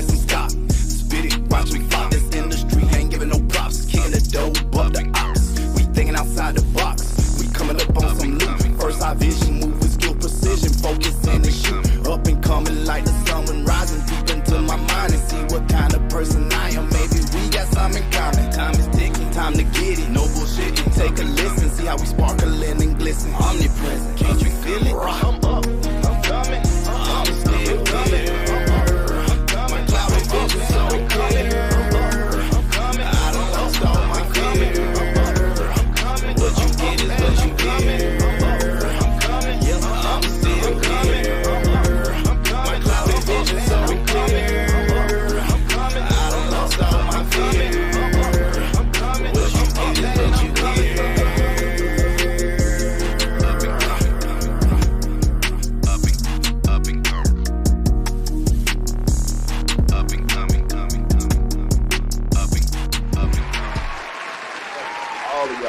find some stock. Spit it, watch me flop. This industry ain't giving no props. Kicking the dough, up the ops. We thinking outside the box. We coming up on some loot. First our vision, move with skill, precision, focus and the shoot. Up and coming like the sun when rising deep into my mind and see what kind of person I am. Maybe we got something in common. Time is ticking, time to get it. No bullshit, take a listen. See how we sparkling and glisten. Omnipresent, can't you feel it? I'm up, I'm coming, I'm still coming. I'm coming, cloud of vision, so I'm coming. I'm coming, I don't lost all my coming. I'm coming, what you get is what you get. I'm coming, yes, I'm still coming. My cloud of vision, so I'm coming. I'm coming, I don't lost all my coming. I'm coming, what you get is what you get.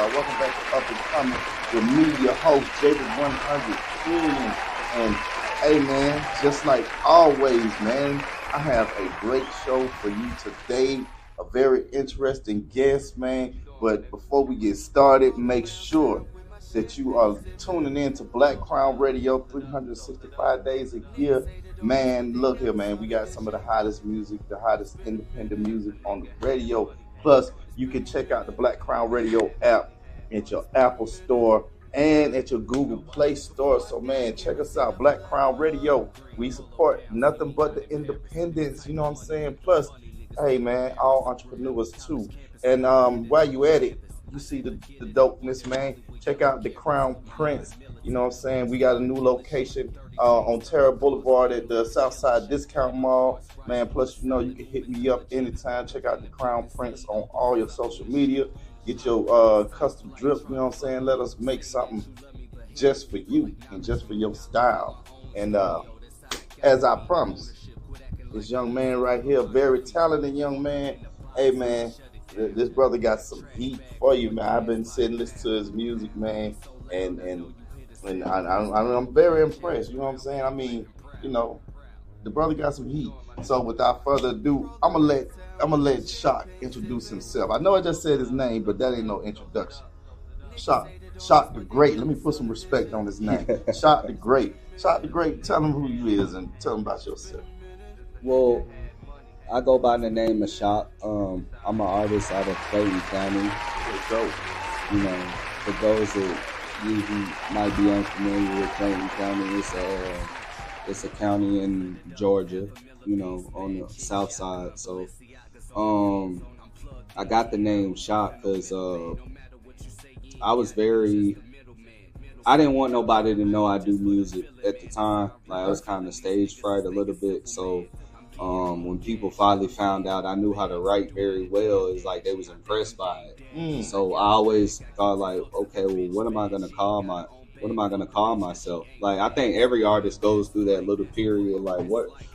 Welcome back to Up and Coming with me, your host, Javerick 100 Trillion. And hey man, just like always, man, I have a great show for you today. A very interesting guest, man. But before we get started, make sure that you are tuning in to BlakCrown Radio 365 days a year. Man, look here, man. We got some of the hottest music, the hottest independent music on the radio. Plus, you can check out the BlakCrown Radio app at your Apple Store and at your Google Play Store. So, man, check us out, BlakCrown Radio. We support nothing but the independents, you know what I'm saying? Plus, hey, man, all entrepreneurs, too. And while you at it, you see the dopeness, man. Check out the Crown Prince, you know what I'm saying? We got a new location on Terra Boulevard at the Southside Discount Mall. Man, plus, you know, you can hit me up anytime. Check out the Crown Prince on all your social media. Get your custom drip, you know what I'm saying? Let us make something just for you and just for your style. And as I promised, this young man right here, very talented young man. Hey, man, this brother got some heat for you, man. I've been sitting listening to his music, man, and I'm very impressed, you know what I'm saying? I mean, you know, the brother got some heat. So without further ado, I'm gonna let Shock introduce himself. I know I just said his name, but that ain't no introduction. Shock the Great. Let me put some respect on his name. Shock the Great. Shock the Great. Tell him who you is and tell him about yourself. Well, I go by the name of Shock. I'm an artist out of Clayton County. You know, for those that you who might be unfamiliar with Clayton County, it's a county in Georgia, you know, on the south side. So I got the name Shock because I didn't want nobody to know I do music at the time. Like, I was kind of stage fright a little bit. So when people finally found out I knew how to write very well, it's like they was impressed by it. So I always thought, like, okay, well, what am I gonna call myself? Like, I think every artist goes through that little period, like,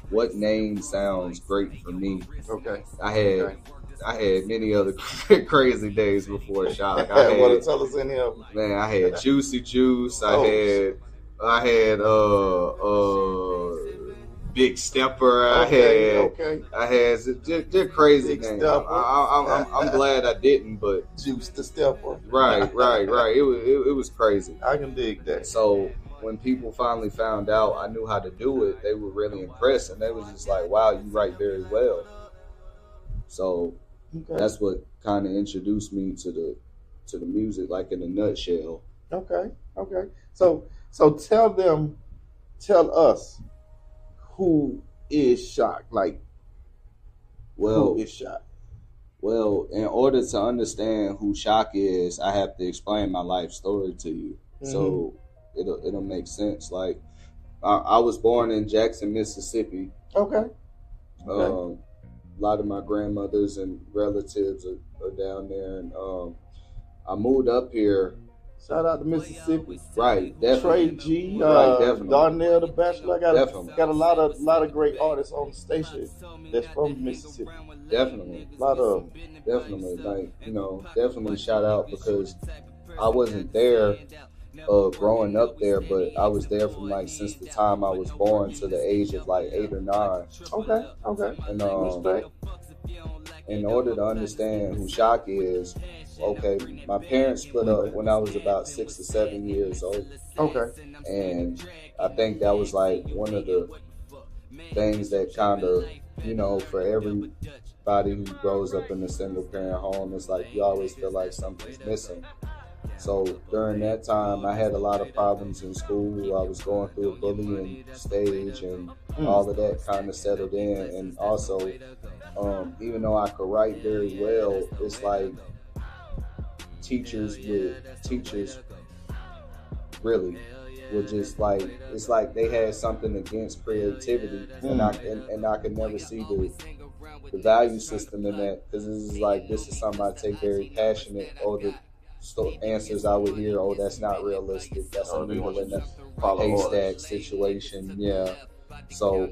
what name sounds great for me? Okay. I had many other crazy days before Shock. Want to tell us in here? Man, I had Juicy Juice. I had Big Stepper. I had just crazy names. I'm glad I didn't, but Juice the Stepper. Right. It was crazy. I can dig that. So when people finally found out I knew how to do it, they were really impressed, and they was just like, "Wow, you write very well." So that's what kind of introduced me to the music, like in a nutshell. Okay. So tell us, who is Shock? Like, who is Shock? Well, in order to understand who Shock is, I have to explain my life story to you. Mm-hmm. So it'll make sense. Like, I was born in Jackson, Mississippi. Okay. A lot of my grandmothers and relatives are down there, and I moved up here. Shout out to Mississippi. Right, definitely. Trey G, definitely. Darnell the Bachelor. Got a lot of great artists on the station that's from Mississippi. Definitely. A lot of definitely, like, you know, definitely shout out, because I wasn't there growing up there, but I was there from like since the time I was born to the age of like 8 or 9. Okay. And Respect. in order to understand who Shock is, okay, my parents split up when I was about 6 or 7 years old. Okay. And I think that was like one of the things that kind of, you know, for everybody who grows up in a single parent home, it's like you always feel like something's missing. So during that time, I had a lot of problems in school. I was going through a bullying stage, and all of that kind of settled in. And also, even though I could write very well, it's like teachers really were just like, it's like they had something against creativity, and I could never see the value system in that, because this is something I take very passionate, or the answers I would hear, oh, that's not realistic, that's a needle in the haystack situation. Yeah. So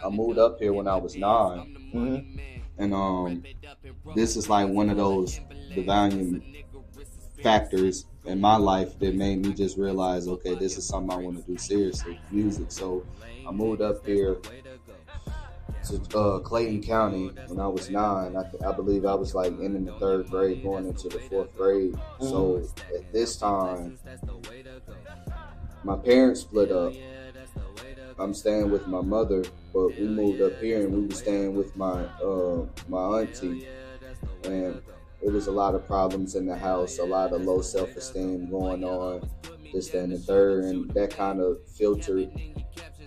I moved up here when I was 9, and this is like one of those devaluing factors in my life that made me just realize, okay, this is something I want to do seriously, music. So I moved up here to Clayton County when I was 9. I believe I was like in the 3rd grade going into the 4th grade. So at this time, my parents split up. I'm staying with my mother, but we moved up here and we were staying with my auntie, and it was a lot of problems in the house, a lot of low self-esteem going on, this, that, and the third, and that kind of filtered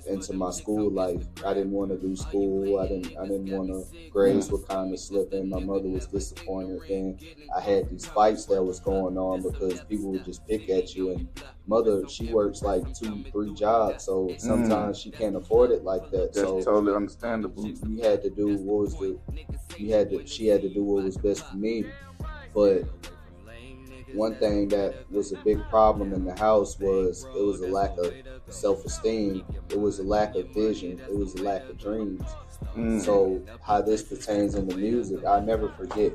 into my school life. I didn't want to do school. I didn't want to. Grades were kind of slipping. My mother was disappointed. Then I had these fights that was going on because people would just pick at you. And mother, she works like 2-3 jobs, so sometimes she can't afford it like that. That's so totally understandable. You had to do what was she had to do what was best for me. But one thing that was a big problem in the house was it was a lack of self-esteem. It was a lack of vision. It was a lack of dreams. So how this pertains in the music, I'll never forget.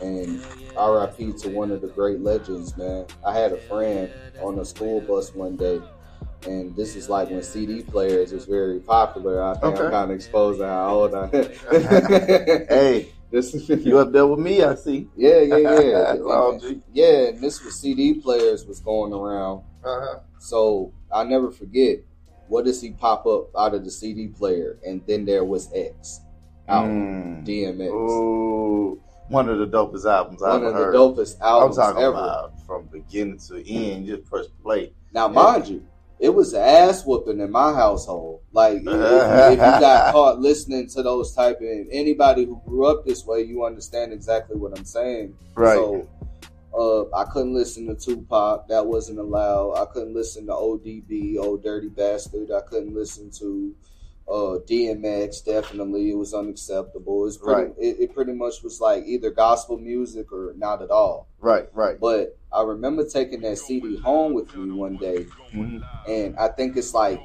And RIP to one of the great legends, man. I had a friend on a school bus one day, and this is like when CD players was very popular. I think I'm kind of exposing how old I am. Hey. You up there with me, I see. Yeah. And this was CD players was going around. So I'll never forget, what does he pop up out of the CD player? And then there was X out, DMX. Ooh, one of the dopest albums I've ever heard. One of the dopest albums I'm talking ever. about from beginning to end, just press play. Now, mind you, it was an ass whooping in my household. Like, if you got caught listening to those type of, anybody who grew up this way, you understand exactly what I'm saying. Right. So, I couldn't listen to Tupac. That wasn't allowed. I couldn't listen to ODB, Old Dirty Bastard. I couldn't listen to DMX. Definitely, it was unacceptable. It pretty much was like either gospel music or not at all. Right. But I remember taking that CD home with me one day, and I think it's like,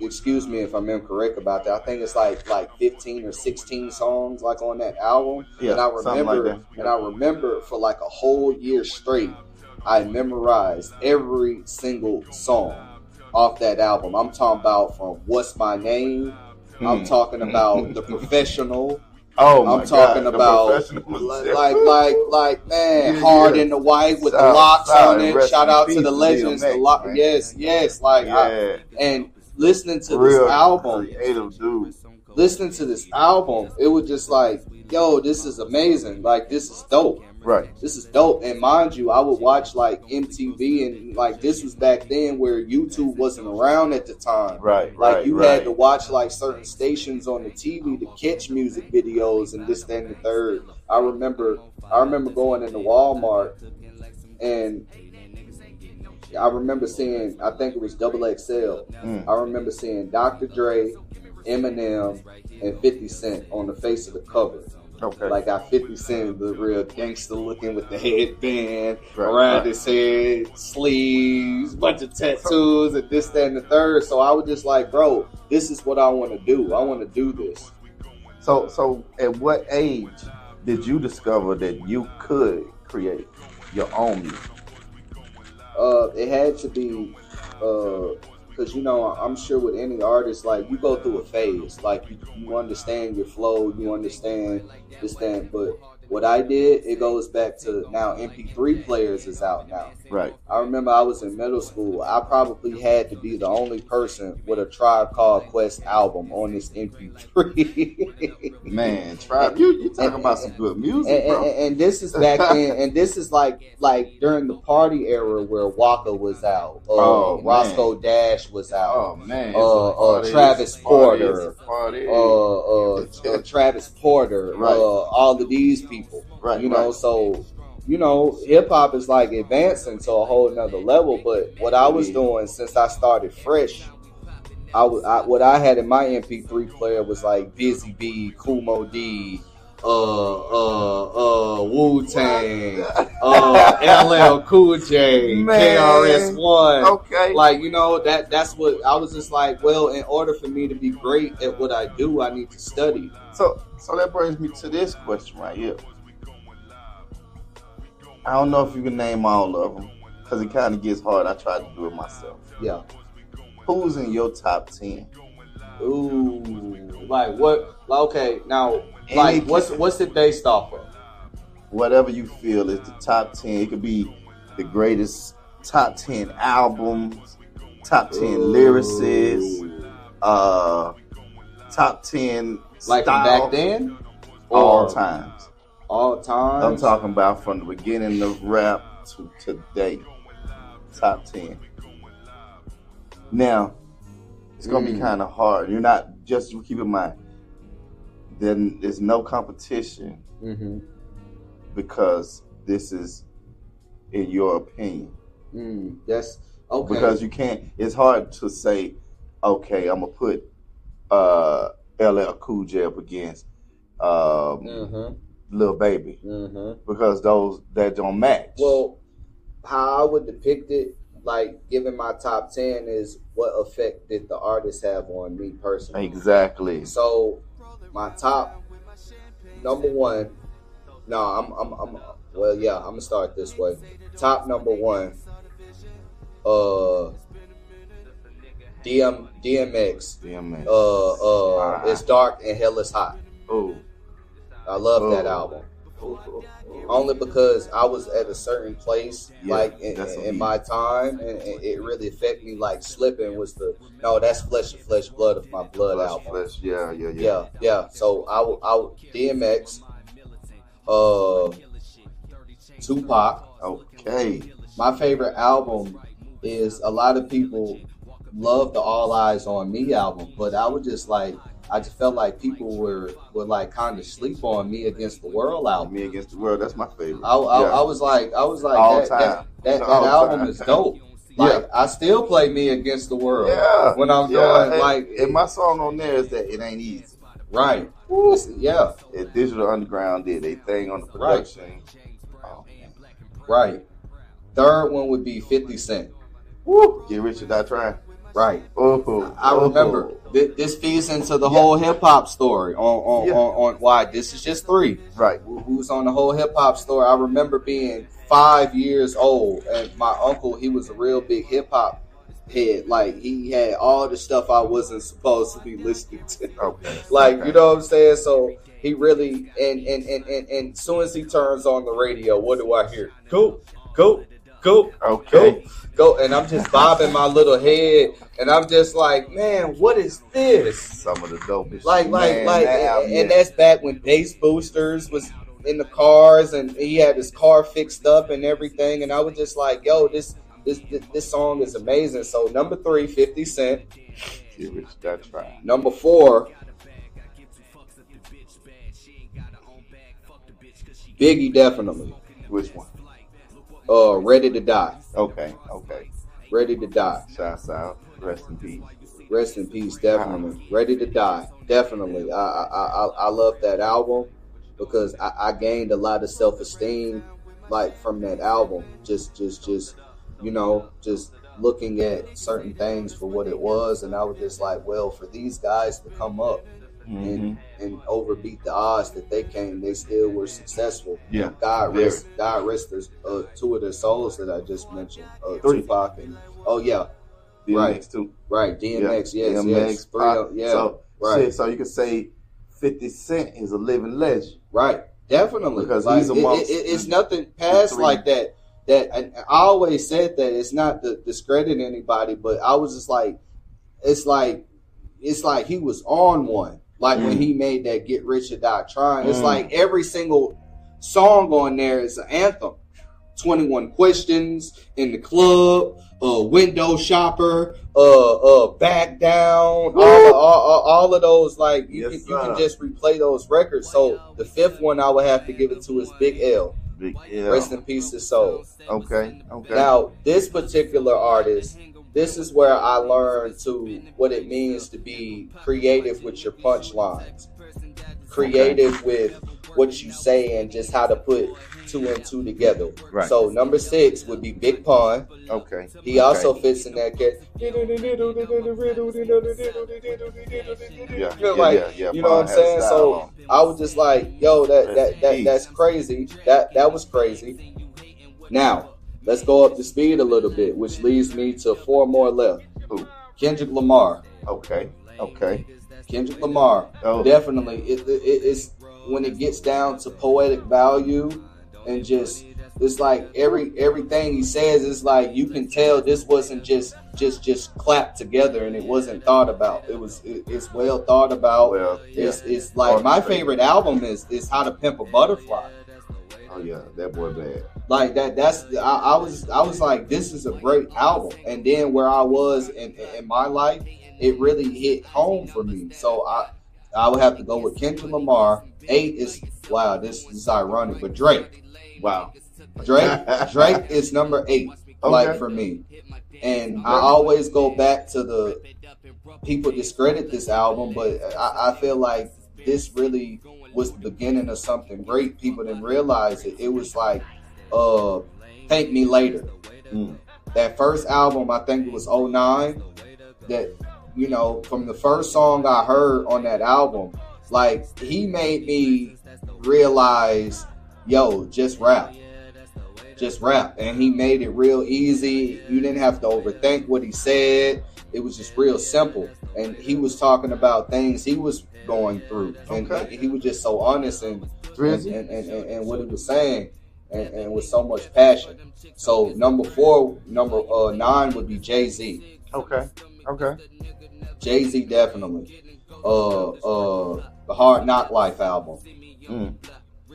excuse me if I'm incorrect about that, I think it's like 15 or 16 songs like on that album. Yeah, and I remember for like a whole year straight, I memorized every single song off that album. I'm talking about from What's My Name. I'm talking about The Professional. I'm talking about like man, Hard in the White with the locks on it. Shout out to the legends. Yes. And listening to this album, listening to this album, it was just like, yo, this is amazing. Like, this is dope. Right. This is dope. And mind you, I would watch like MTV, and like this was back then where YouTube wasn't around at the time. Like you had to watch like certain stations on the TV to catch music videos and this, that, and the third. I remember going into Walmart, and I remember seeing, I think it was XXL. I remember seeing Dr. Dre, Eminem, and 50 Cent on the face of the cover. Like, got 50 Cent, the real gangster looking with the headband around his head, sleeves, bunch of tattoos, and this, that, and the third. So I was just like, bro, this is what I want to do. I want to do this. So at what age did you discover that you could create your own music? It had to be, because I'm sure with any artist, like, you go through a phase, like you understand your flow, you understand this thing, but what I did, it goes back to now MP3 players is out now. Right. I remember I was in middle school. I probably had to be the only person with a Tribe Called Quest album on this MP3. Man, Tribe, you talking about some good music, bro. And this is back then, and this is like during the party era where Waka was out, Roscoe Dash was out, oh man, Travis Porter, Travis Porter, right. All of these people, right? So hip hop is like advancing to a whole nother level. But what I was doing since I started fresh, what I had in my MP3 player was like Busy B, Kumo D, Wu Tang, LL Cool J, KRS-One. Okay, like that's what I was just like. Well, in order for me to be great at what I do, I need to study. So that brings me to this question right here. I don't know if you can name all of them because it kind of gets hard. I tried to do it myself. Yeah. Who's in your top 10? Ooh, like what? Okay, now, like what's it based off of? Whatever you feel is the top 10. It could be the greatest top 10 albums, top 10 lyricists, top 10 like from back then, all times. All times. I'm talking about from the beginning of rap to today. Top 10. Now, it's going to be kind of hard. You're not, just keep in mind, then there's no competition because this is in your opinion. That's okay. Because you can't, it's hard to say, okay, I'm going to put LL Cool J up against Lil Baby, because those that don't match. Well, how I would depict it, like given my top 10, is what effect did the artist have on me personally? Exactly. So my top number one. No, I'm gonna start this way. Top number one. DMX. It's dark and hell is hot. Oh. I love that album. Only because I was at a certain place, like in my time, and it really affected me. Like Slippin' was that's Flesh of Flesh, Blood of My Blood album. Flesh, yeah. So I DMX, Tupac. Okay. My favorite album is, a lot of people love the All Eyes on Me album, but I just felt like people were like kind of sleep on Me Against the World album. Me Against the World, that's my favorite. I was like all that album is dope. Like I still play Me Against the World when I'm doing and my song on there is that It Ain't Easy. Right. And Digital Underground did a thing on the production. Right. Oh, right. Third one would be 50 Cent. Woo. Get Rich or Die Trying. Right. I remember this feeds into the whole hip hop story on why this is just 3. Right. Who's on the whole hip hop story? I remember being 5 years old, and my uncle, he was a real big hip hop head. Like he had all the stuff I wasn't supposed to be listening to. Okay. You know what I'm saying? So he really and as soon as he turns on the radio, what do I hear? Go. Okay. Go, and I'm just bobbing my little head, and I'm just like, man, what is this? Some of the dopest. And that's back when bass boosters was in the cars, and he had his car fixed up and everything, and I was just like, yo, this song is amazing. So number 3, 50 Cent. That's right. Number 4, Biggie, definitely. Which one? Ready to Die. Okay. Ready to Die. Shouts out. Rest in peace. Rest in peace, definitely. Ready to Die, definitely. I love that album because I gained a lot of self-esteem, like from that album. Just looking at certain things for what it was, and I was just like, well, for these guys to come up and overbeat the odds that they still were successful. Yeah. God rest two of their souls that I just mentioned. Three. Tupac and DMX too. Right, DMX, yes, DMX, Pac. So So you could say 50 Cent is a living legend. Right, definitely. Because like, he's amongst it's nothing past like that. And I always said that it's not to discredit anybody, but I was just like, it's like he was on one. Like when he made that Get Rich or Die Trying. It's like every single song on there is an anthem. 21 Questions, In the Club, Window Shopper, Back Down, all of those, like you can just replay those records. So the fifth one I would have to give it to is Big L. Big L. Rest in peace, his soul. Okay. Now, this particular artist, this is where I learned what it means to be creative with your punchlines. Creative with what you say and just how to put two and two together. Right. So number 6 would be Big Pun. Okay. He also fits in that category. You know what I'm saying? So I was just like, yo, that's crazy. That was crazy. Now, let's go up to speed a little bit, which leads me to 4 more left. Who? Kendrick Lamar. Okay. Kendrick Lamar. Definitely. It's when it gets down to poetic value and just, it's like everything he says is like you can tell this wasn't just clapped together and it wasn't thought about. It's well thought about. Well, yeah. It's like my favorite album is How to Pimp a Butterfly. Oh yeah, that boy bad. Like I was like, this is a great album. And then where I was in my life, it really hit home for me. So I would have to go with Kendrick Lamar. 8 is, wow, this is ironic, but Drake. Wow. Drake is number 8, like for me. And I always go back to the people discredit this album, but I feel like this really was the beginning of something great. People didn't realize it. It was like Thank Me Later. That first album, I think it was 09, that, you know, from the first song I heard on that album, like, he made me realize, yo, just rap. And he made it real easy. You didn't have to overthink what he said. It was just real simple. And he was talking about things he was going through. And he was just so honest and what he was saying, and with so much passion. So number 9 would be Jay-Z. Okay. Jay-Z definitely. The Hard Knock Life album.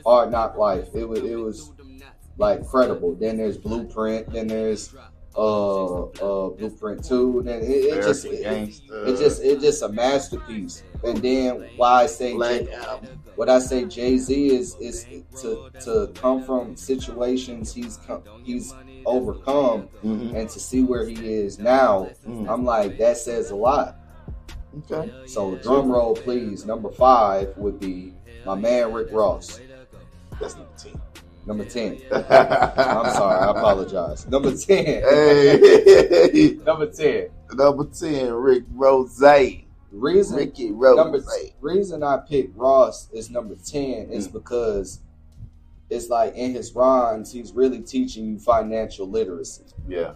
Hard Knock Life. It was like credible. Then there's Blueprint. Then there's Blueprint 2. Then it's just a masterpiece. And then why I say Jay-Z is to come from situations he's overcome and to see where he is now. I'm like, that says a lot. Okay. So drum roll, please. Number 5 would be my man Rick Ross. That's number 10. Number 10. I'm sorry, I apologize. Number 10. Hey. Number 10. Number 10, Rick Rose. Ricky Rose. Reason I picked Ross as number 10 is because it's like in his rhymes, he's really teaching you financial literacy. Yeah.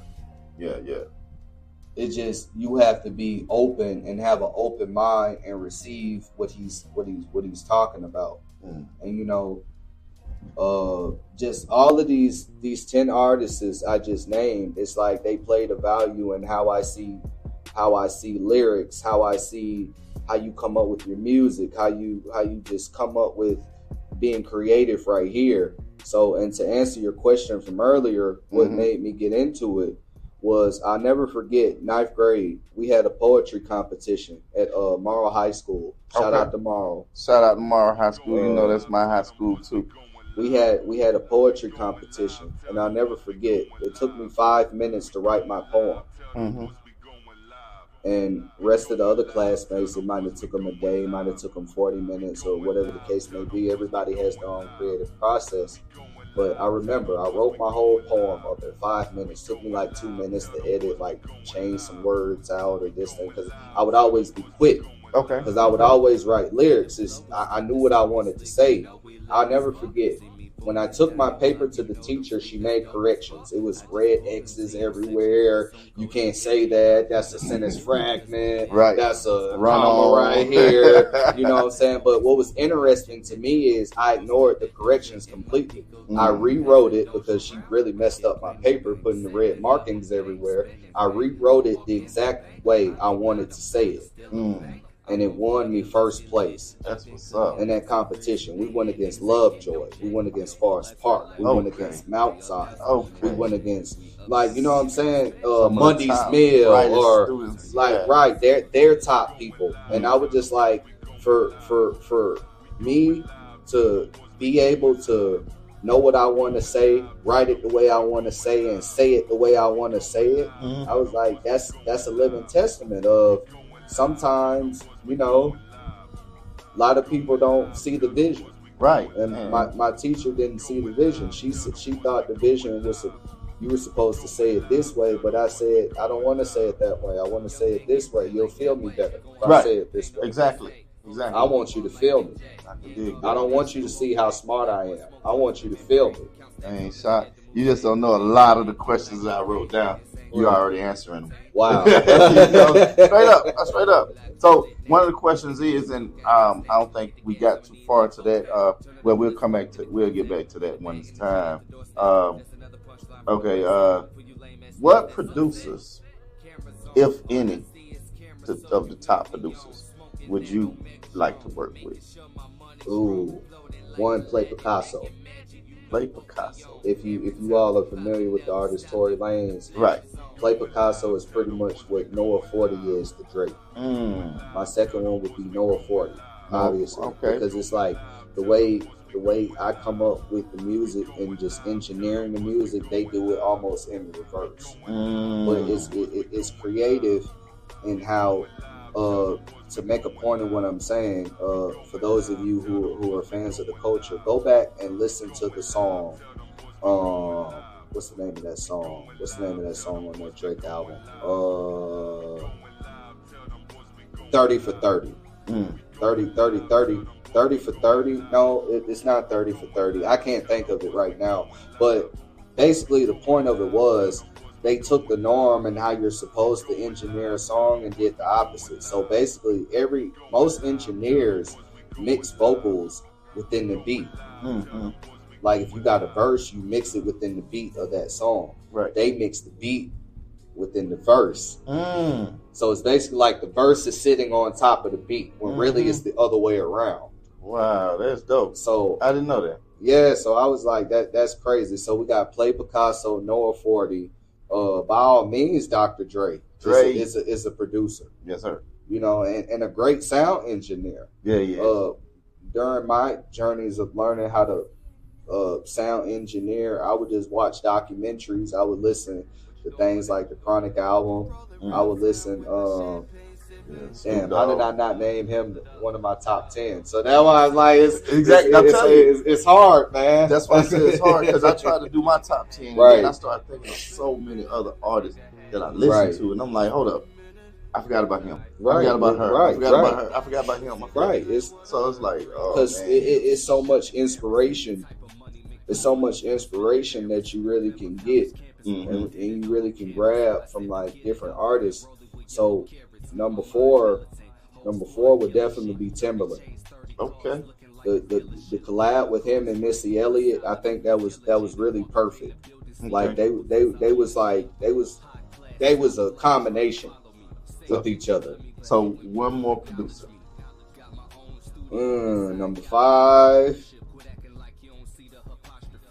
It's just, you have to be open and have an open mind and receive what he's talking about. And you know, just all of these 10 artists I just named, it's like they played a value in how I see lyrics, how you come up with your music, how you just come up with being creative right here. So, and to answer your question from earlier, what made me get into it was, I'll never forget, 9th grade, we had a poetry competition at Morrow High School. Shout out to Morrow. Shout out to Morrow High School. You know that's my high school too. We had a poetry competition, and I'll never forget, it took me 5 minutes to write my poem. And rest of the other classmates, it might have took them a day, might have took them 40 minutes, or whatever the case may be. Everybody has their own creative process. But I remember I wrote my whole poem up in 5 minutes. Took me like 2 minutes to edit, like change some words out or this thing, because I would always be quick Okay. Because I would always write lyrics. I knew what I wanted to say. I'll never forget. When I took my paper to the teacher, she made corrections. It was red X's everywhere. You can't say that. That's a sentence fragment. Right. That's a comma right here. You know what I'm saying? But what was interesting to me is I ignored the corrections completely. I rewrote it because she really messed up my paper, putting the red markings everywhere. I rewrote it the exact way I wanted to say it. And it won me first place. That's what's up. In that competition. We went against Lovejoy. We went against Forest Park. We went against Mount Zion. We went against, like, you know what I'm saying? Mundy's Mill or students, right, they're top people. And I would just like for me to be able to know what I want to say, write it the way I want to say, and say it the way I want to say it. I was like, that's a living testament of sometimes, you know, a lot of people don't see the vision. Right. And my teacher didn't see the vision. She thought the vision was you were supposed to say it this way, but I said, I don't want to say it that way. I want to say it this way. You'll feel me better if I say it this way. Exactly. I want you to feel me. I don't want you to see how smart I am. I want you to feel me. Ain't shot. You just don't know a lot of the questions that I wrote down. You're already answering them. Wow. Straight up. So one of the questions is, and I don't think we got too far to that. Well, we'll get back to that when it's time. What producers, if any, of the top producers, would you like to work with? Ooh, one, Play Picasso. Play Picasso. If you all are familiar with the artist Tory Lanez, right? Play Picasso is pretty much what Noah 40 is to Drake. My second one would be Noah 40, obviously, because it's like the way I come up with the music and just engineering the music, they do it almost in reverse. But it's creative in how to make a point of what I'm saying. For those of you who are fans of the culture, go back and listen to the song. What's the name of that song? What's the name of that song on that Drake album? 30 for 30. 30 for 30. No, it's not 30 for 30. I can't think of it right now. But basically the point of it was they took the norm and how you're supposed to engineer a song and did the opposite. So basically most engineers mix vocals within the beat. Like if you got a verse, you mix it within the beat of that song. Right. They mix the beat within the verse. So it's basically like the verse is sitting on top of the beat when really it's the other way around. Wow, that's dope. So I didn't know that. Yeah, so I was like, that's crazy. So we got Play Picasso, Noah 40. By all means, Dr. Dre is a producer. Yes, sir. You know, and a great sound engineer. Yeah. During my journeys of learning how to sound engineer, I would just watch documentaries. I would listen to things like the Chronic album. I would listen. Damn, how did I not name him one of my top 10? So that why I was like, it's hard, man. That's why I said it's hard, because I tried to do my top 10, and I started thinking of so many other artists that I listen to, and I'm like, hold up, I forgot about him. I forgot about her. I forgot about her. I forgot about him. So it's like, because it's so much inspiration. It's so much inspiration that you really can get, and you really can grab from like different artists. So number four would definitely be Timberland. Okay. The collab with him and Missy Elliott, I think that was really perfect. Okay. Like they was a combination with each other. So one more producer. Number 5.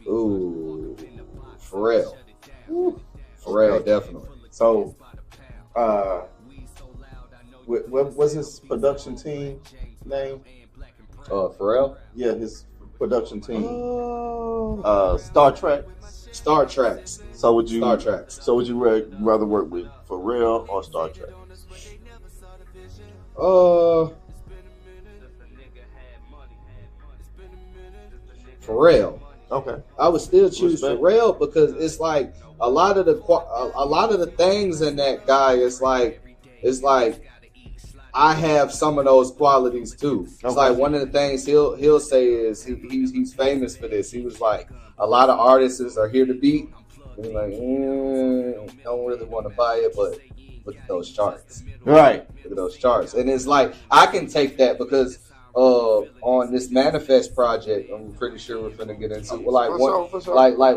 Ooh, Pharrell. Pharrell, definitely. So, what was his production team name? Pharrell? Yeah, his production team. Star Trek. Star Treks. So would you? Star Treks. So would you rather work with Pharrell or Star Trek? Pharrell. Okay. I would still choose Pharrell because it's like a lot of the things in that guy. It's like I have some of those qualities too. It's like one of the things he'll say is he's famous for this. He was like, a lot of artists are here to beat. And he's like, don't really want to buy it, but look at those charts. Right. Look at those charts. And it's like, I can take that because on this Manifest project, I'm pretty sure we're finna get into like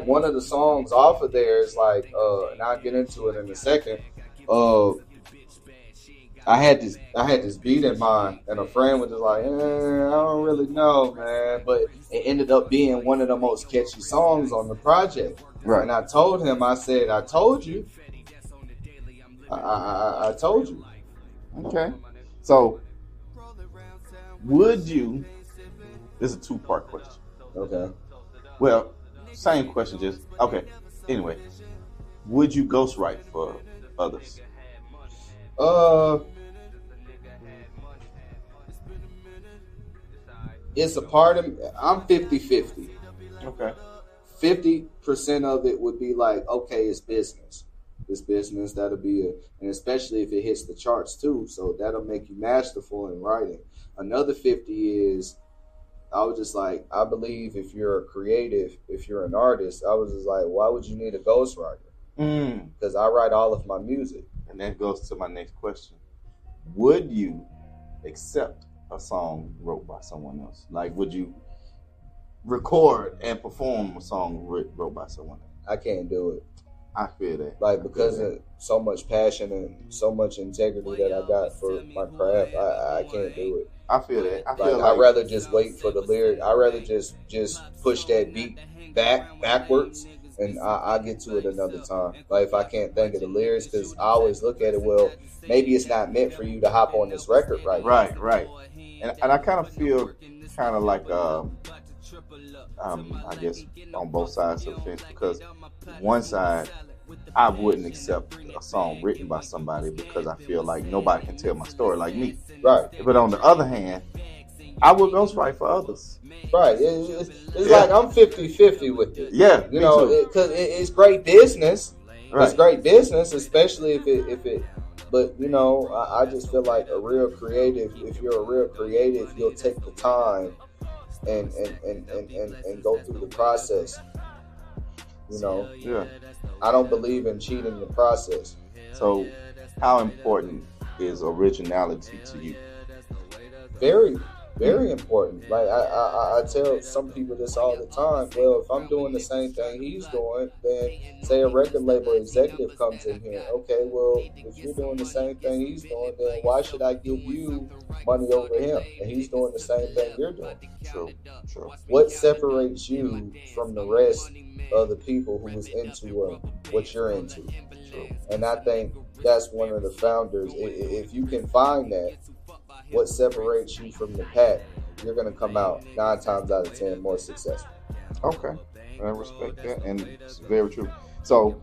one of the songs off of there is like, and I'll get into it in a second. I had this beat in mind, and a friend was just like, I don't really know, man. But it ended up being one of the most catchy songs on the project. Right. And I told him, I said, I told you. I told you. Okay. So, would you, this is a two-part question. Okay. Well, same question, just, okay. Anyway, would you ghostwrite for others? It's a part of, I'm 50-50. Okay. 50% of it would be like, okay, it's business. It's business, that'll be and especially if it hits the charts too, so that'll make you masterful in writing. Another 50 is, I was just like, I believe if you're a creative, if you're an artist, I was just like, why would you need a ghostwriter? Because I write all of my music. And that goes to my next question. Would you accept a song wrote by someone else? Like, would you record and perform a song wrote by someone else? I can't do it. I feel that. Like, because of so much passion and so much integrity that I got for my craft, I can't do it. I feel that. I'd rather just wait for the lyric. I'd rather just push that beat backwards, and I'll get to it another time. Like, if I can't think of the lyrics, because I always look at it, well, maybe it's not meant for you to hop on this record right now. Right. And I kind of feel kind of like, I guess, on both sides of the fence, because one side, I wouldn't accept a song written by somebody because I feel like nobody can tell my story like me. Right. But on the other hand, I would ghostwrite for others. Right. It's like I'm 50-50 with it. Yeah. You know, because it's great business. Right. It's great business, especially if it. But you know, I just feel like a real creative. If you're a real creative, you'll take the time and go through the process. You know. Yeah. I don't believe in cheating the process. So, how important is originality to you? Very, very important. Like I tell some people this all the time. Well, if I'm doing the same thing he's doing, then say a record label executive comes in here. Okay, well, if you're doing the same thing he's doing, then why should I give you money over him? And he's doing the same thing you're doing. True. What separates you from the rest of the people who is into what you're into? True. And I think that's one of the founders. If you can find that, what separates you from the pack, you're going to come out 9 times out of 10 more successful. Okay, I respect that, and it's very true. So,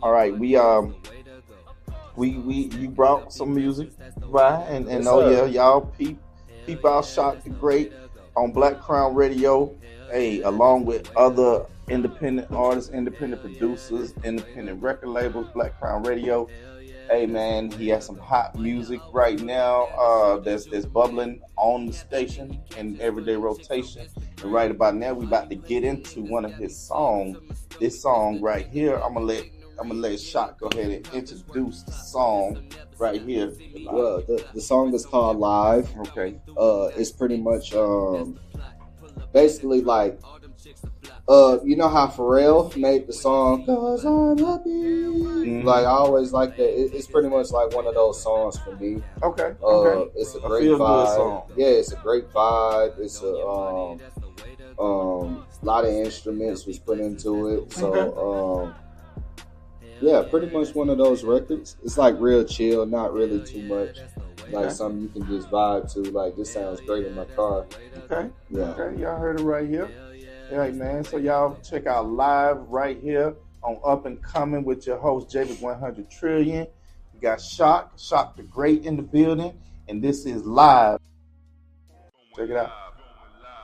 all right, you brought some music by, and Yes, y'all peep out Shock the Great on BlakCrown Radio, along with other independent artists, independent producers, independent record labels. BlakCrown Radio. Hey man, he has some hot music right now that's bubbling on the station in everyday rotation. And right about now, we about to get into one of his songs. This song right here, I'm gonna let Shock go ahead and introduce the song right here. Well, the song is called Live. Okay. It's pretty much basically like you know how Pharrell made the song "Cause I'm Happy." Mm-hmm. Like I always like that. It's pretty much like one of those songs for me. Okay. It's a great vibe. Yeah, it's a great vibe. It's a lot of instruments was put into it. So yeah, pretty much one of those records. It's like real chill, not really too much. Like something you can just vibe to. Like this sounds great in my car. Okay. Yeah. Okay. Y'all heard it right here. Hey man, so y'all check out Live right here on Up and Coming with your host Javerick 100 Trillion. We got Shock the Great in the building, and this is Live. Check it out.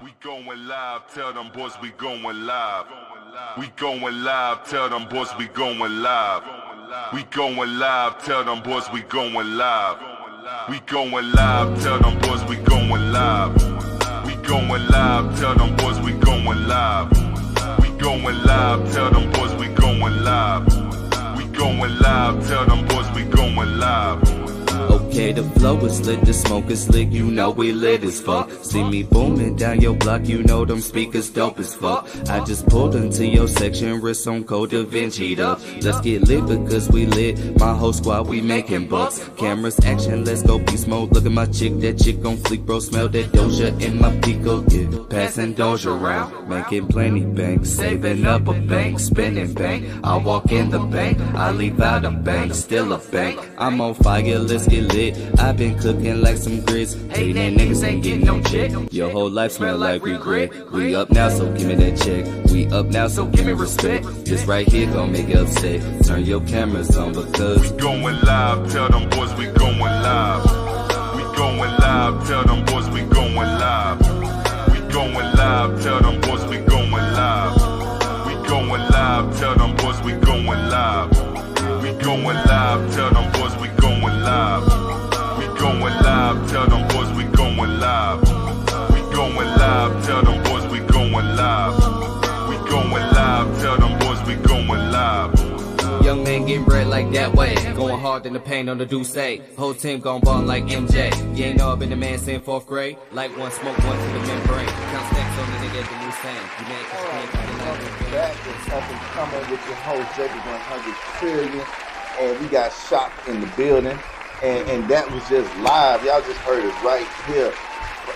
We going live, tell them boys we going live. We going live, tell them boys we going live. We going live, tell them boys we going live. We going live, tell them boys we going live. We going live, tell them boys we going live. We going live, tell them boys we going live. We going live, tell them boys we going live. Okay, the flow is lit, the smoke is lit, you know we lit as fuck. See me booming down your block, you know them speakers dope as fuck. I just pulled into your section, wrist on Code Da Vinci'd up. Let's get lit because we lit, my whole squad we making bucks. Cameras action, let's go beast mode. Look at my chick, that chick on fleek, bro. Smell that Doja in my Pico, yeah. Passing Doja around, making plenty bank, saving up a bank, spending bank. I walk in the bank, I leave out a bank, still a bank. I'm on fire, let's get lit. I've been cooking like some grits. Hating niggas ain't getting no check. Your whole life smell like regret. We up now, so give me that check. We up now, so give me respect. This right here gon' make you upset. Turn your cameras on because we going live. Tell them boys we going live. We going live. Tell them boys we going live. We going live. Tell them boys we going live. We going live. Tell them boys we going live. We going live. Tell them boys we going live. Going live, tell them boys we going live. We going live, tell them boys we going live. We going live, tell them boys we going live. young man getting bread like that way. Going hard in the paint on the Deuce. Whole team gon' ball like MJ. You ain't know I've been the man since 4th grade. Like one smoke, one to the membrane. Count stacks on the nigga at the new same. You man Welcome back. It's up and coming with your host, Jacob 100 Trillion. And we got Shop in the building. And that was just live. Y'all just heard it right here.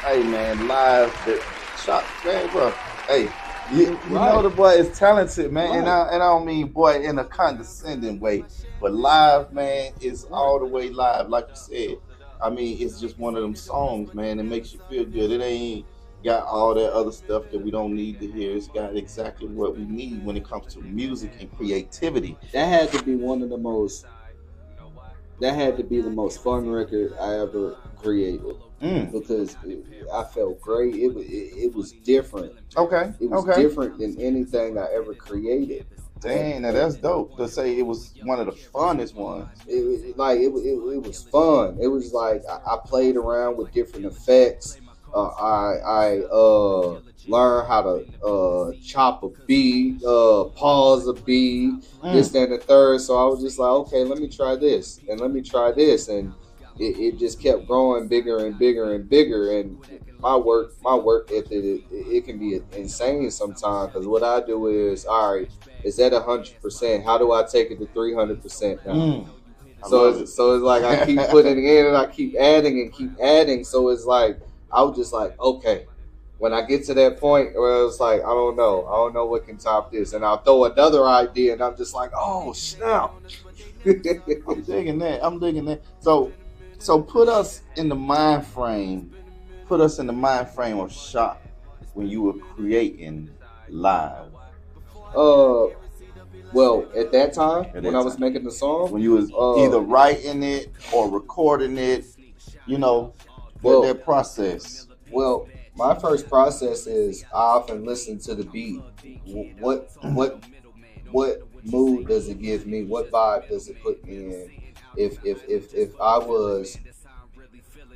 Hey, man, live. The Shop, man, bro. Hey, you know the boy is talented, man. Right. And I don't mean boy in a condescending way. But live, man, is all the way live. Like you said, I mean, it's just one of them songs, man. It makes you feel good. It ain't got all that other stuff that we don't need to hear. It's got exactly what we need when it comes to music and creativity. That had to be one of the most... That had to be the most fun record I ever created because I felt great. It was different. Okay. It was different than anything I ever created. Dang, now that's dope to say it was one of the funnest ones. It was fun. It was like I played around with different effects. I learned how to chop a beat, pause a beat, this, that, and the third. So I was just like, okay, let me try this, and let me try this, and it just kept growing bigger and bigger and bigger. And my work ethic, it can be insane sometimes because what I do is, all right, is that 100%? How do I take it to 300% now? So it's like I keep putting it in and I keep adding and keep adding. So it's like I was just like, okay. When I get to that point where it's like, I don't know what can top this, and I'll throw another idea, and I'm just like, oh snap! I'm digging that. So put us in the mind frame. Put us in the mind frame of Shop when you were creating live. Well, at that time, when I was making the song, when you was either writing it or recording it, you know, that process. Well, my first process is I often listen to the beat. What mood does it give me? What vibe does it put me in?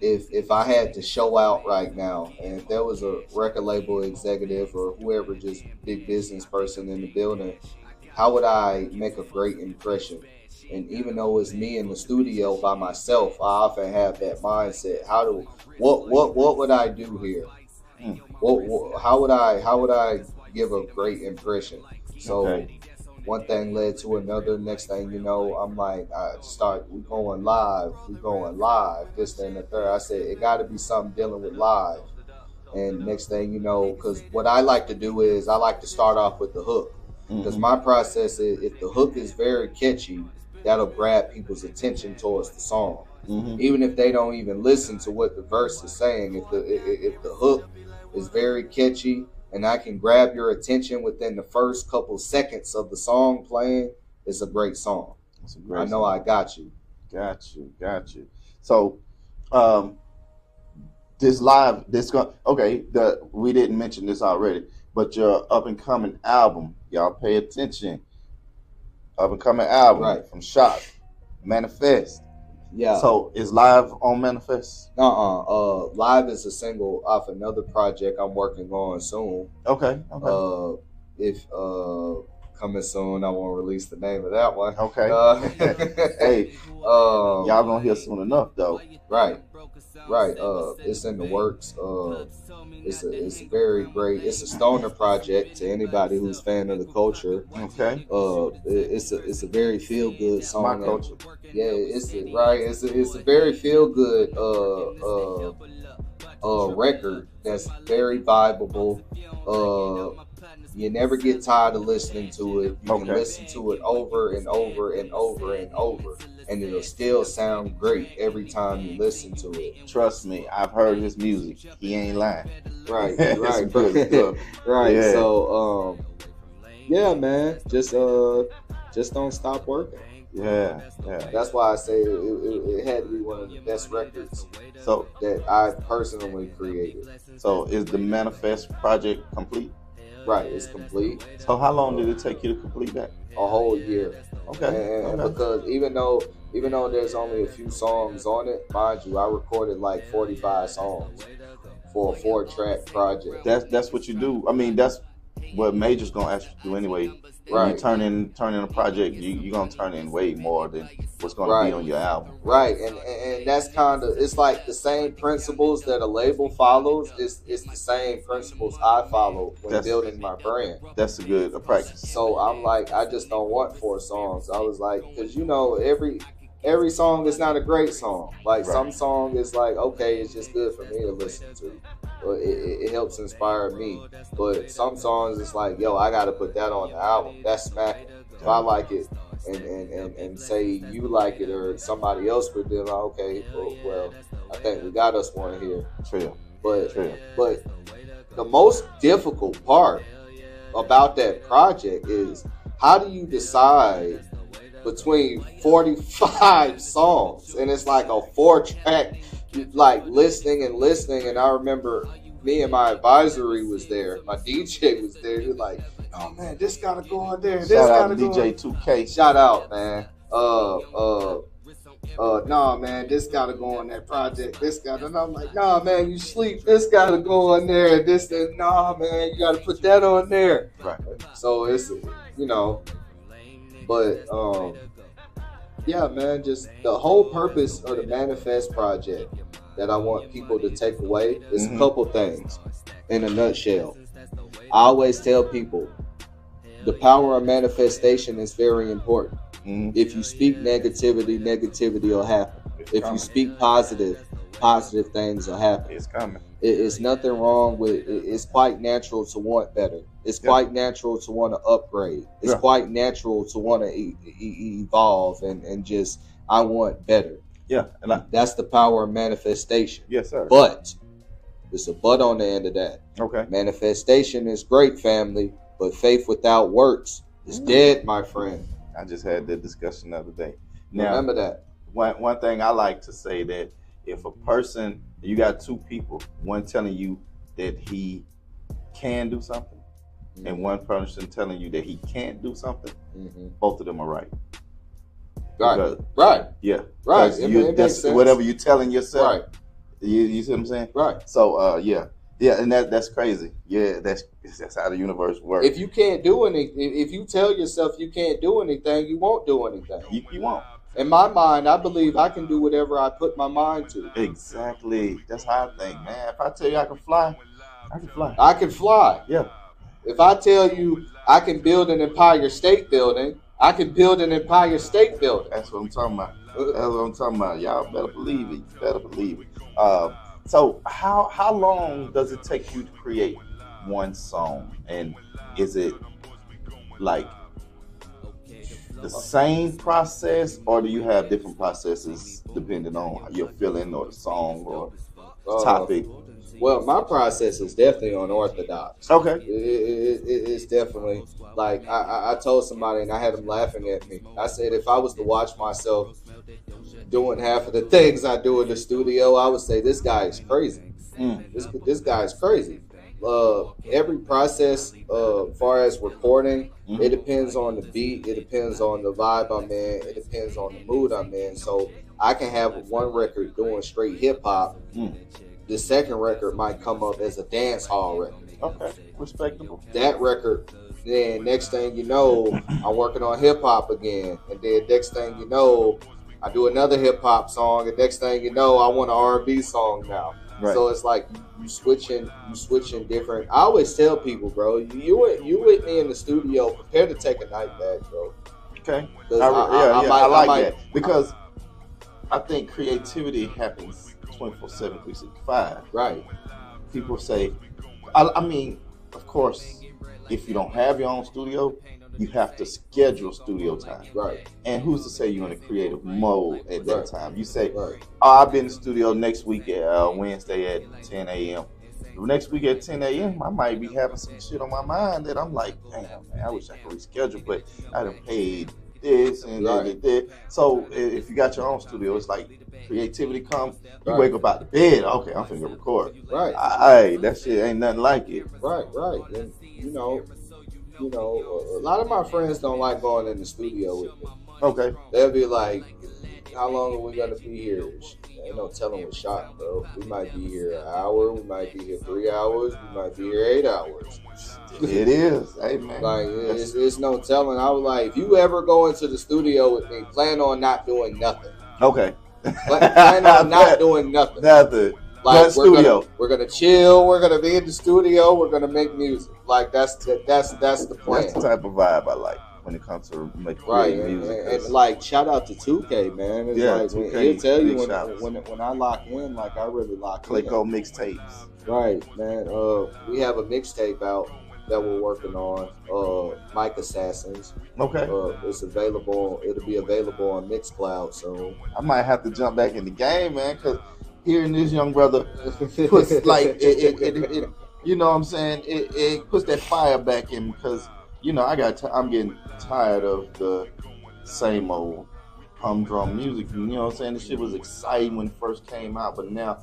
If I had to show out right now, and if there was a record label executive or whoever, just big business person in the building, how would I make a great impression? And even though it's me in the studio by myself, I often have that mindset. What would I do here? How would I give a great impression? So one thing led to another. Next thing you know, I'm like, we going live, this, that, and the third. I said, it got to be something dealing with live. And next thing you know, because what I like to do is I like to start off with the hook. Because my process is, if the hook is very catchy, that'll grab people's attention towards the song. Even if they don't even listen to what the verse is saying, if the hook is very catchy and I can grab your attention within the first couple seconds of the song playing, it's a great song. I know I got you. Got you. So, we didn't mention this already, but your up and coming album, y'all pay attention. Up and coming album from Shop, Manifest. Yeah. So is live on Manifest? Live is a single off another project I'm working on soon. Okay. If coming soon, I won't release the name of that one. Okay. Hey, y'all gonna hear soon enough though. Right. It's in the works. It's a very great. It's a stoner project to anybody who's fan of the culture. Okay. It's a very feel good song. My culture. Yeah, it's a very feel good record that's very vibable. You never get tired of listening to it. You can listen to it over and over and over and over, and it'll still sound great every time you listen to it. Trust me, I've heard his music. He ain't lying. Right. Good. Right. Yeah. So, yeah, man, just don't stop working. Yeah. That's why I say it had to be one of the best records So that I personally created. So is the Manifest project complete? Right, it's complete. So how long did it take you to complete that? A whole year. Okay. And because even though there's only a few songs on it, mind you, I recorded like 45 songs for a 4-track project. That's what you do. I mean, that's what Major's gonna ask you to do anyway. When you turn in a project, you're gonna turn in way more than what's gonna be on your album. Right, and that's kind of, it's like the same principles that a label follows. It's the same principles I follow when building my brand. That's a good practice. So I'm like, I just don't want 4 songs. I was like, because every song is not a great song. Like some song is like, okay, it's just good for me to listen to. It helps inspire me. But some songs it's like, yo, I gotta put that on the album. That's smacking. If I like it and say you like it or somebody else would be like, okay, well, I think we got us one here. True. But the most difficult part about that project is how do you decide between 45 songs, and it's like a 4-track, like listening, and I remember me and my advisory was there, my DJ was there. He was like, "Oh man, this gotta go on there. This gotta go." DJ 2K. Shout out, man. Nah, man, this gotta go on that project. This gotta, and I'm like, nah, man, you sleep. This gotta go on there. This, and nah, man, you gotta put that on there. Right. So it's, but yeah, man, just the whole purpose of the Manifest project that I want people to take away is a couple things in a nutshell. I always tell people the power of manifestation is very important. If you speak negativity will happen. If you speak positive things will happen. It's coming. It's nothing wrong with it. It's quite natural to want better. It's quite natural to want to upgrade. It's quite natural to want to evolve and just, I want better. Yeah. And that's the power of manifestation. Yes, sir. But there's a but on the end of that. Okay. Manifestation is great, family, but faith without works is dead, my friend. I just had that discussion the other day. Now, remember that. One thing I like to say that if a person, you got 2 people, one telling you that he can do something, and one person telling you that he can't do something, both of them are right. Right. Because, right. Yeah. Right. It makes sense. Whatever you're telling yourself. Right. You see what I'm saying? Right. So yeah, and that's crazy. Yeah, that's how the universe works. If you can't do anything, if you tell yourself you can't do anything, you won't do anything. You won't. In my mind, I believe I can do whatever I put my mind to. Exactly. That's how I think, man. If I tell you I can fly, I can fly. I can fly. Yeah. If I tell you I can build an Empire State Building, I can build an Empire State Building. That's what I'm talking about. Y'all better believe it. You better believe it. So how long does it take you to create one song? And is it like the same process, or do you have different processes depending on your feeling or the song or the topic? Well, my process is definitely unorthodox. Okay. It's definitely like I told somebody and I had them laughing at me. I said if I was to watch myself doing half of the things I do in the studio, I would say this guy is crazy. This guy is crazy. Every process, far as recording, it depends on the beat, it depends on the vibe I'm in, it depends on the mood I'm in. So I can have one record doing straight hip hop. The second record might come up as a dance hall record. Okay, respectable. That record, then next thing you know, I'm working on hip hop again, and then next thing you know, I do another hip hop song, and next thing you know, I want an R&B song now. Right. So it's like you switching different. I always tell people, bro, you with me in the studio, prepare to take a night back, bro. Okay. I like that because I think creativity happens 24/7, 365. Right. People say, I mean, of course, if you don't have your own studio, you have to schedule studio time. Right. And who's to say you're in a creative mode at that time? You say, right. Oh, I'll be in the studio next week at Wednesday at 10 a.m. Next week at 10 a.m., I might be having some shit on my mind that I'm like, damn, man, I wish I could reschedule, but I done paid this and that. So if you got your own studio, it's like creativity comes, you wake up out the bed, okay, I'm finna record. Right. Hey, that shit ain't nothing like it. Right. And, you know, a lot of my friends don't like going in the studio with me. Okay. They'll be like, how long are we gonna be here? Ain't no telling what shot, bro. We might be here an hour, we might be here 3 hours, we might be here 8 hours. It is. Hey, man. Like, it's no telling. I was like, if you ever go into the studio with me, plan on not doing nothing. Okay. Plan on not doing nothing. Nothing. Like, we're gonna chill. We're gonna be in the studio. We're gonna make music. Like that's the plan. That's the type of vibe I like when it comes to making music. And like, shout out to 2K, man. It's like 2K, he'll tell you when I lock in, like I really lock in. ClayCo mixtapes. Right, man. We have a mixtape out that we're working on. Mike Assassins. Okay. It's available. It'll be available on Mixcloud soon. I might have to jump back in the game, man, because hearing this young brother puts like it you know what I'm saying? It puts that fire back in because you know I'm getting tired of the same old humdrum music. You know what I'm saying? This shit was exciting when it first came out, but now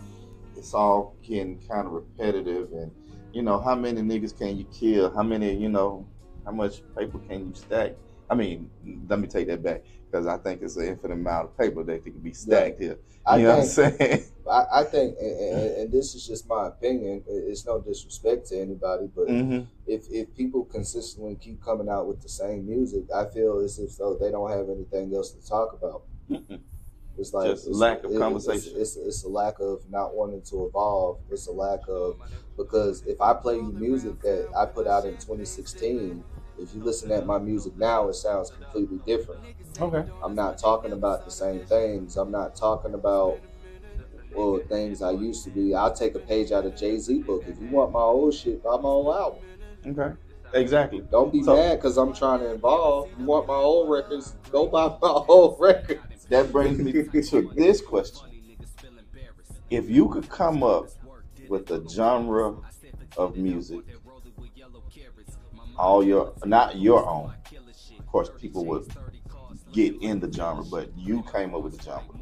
it's all getting kind of repetitive. And you know, how many niggas can you kill? How many, you know, how much paper can you stack? I mean, let me take that back because I think it's an infinite amount of paper that can be stacked here. You know what I'm saying? I think, and this is just my opinion, it's no disrespect to anybody, but if people consistently keep coming out with the same music, I feel as if though they don't have anything else to talk about. It's like just lack of conversation. It's a lack of not wanting to evolve. It's a lack of, because if I play you music that I put out in 2016, if you listen at my music now, it sounds completely different. Okay. I'm not talking about the same things. I'm not talking about things I used to be. I'll take a page out of Jay-Z book. If you want my old shit, buy my old album. Okay. Exactly. Don't be mad because I'm trying to evolve. You want my old records, go buy my old records. That brings me to this question. If you could come up with a genre of music, not your own, of course people would get in the genre, but you came up with the genre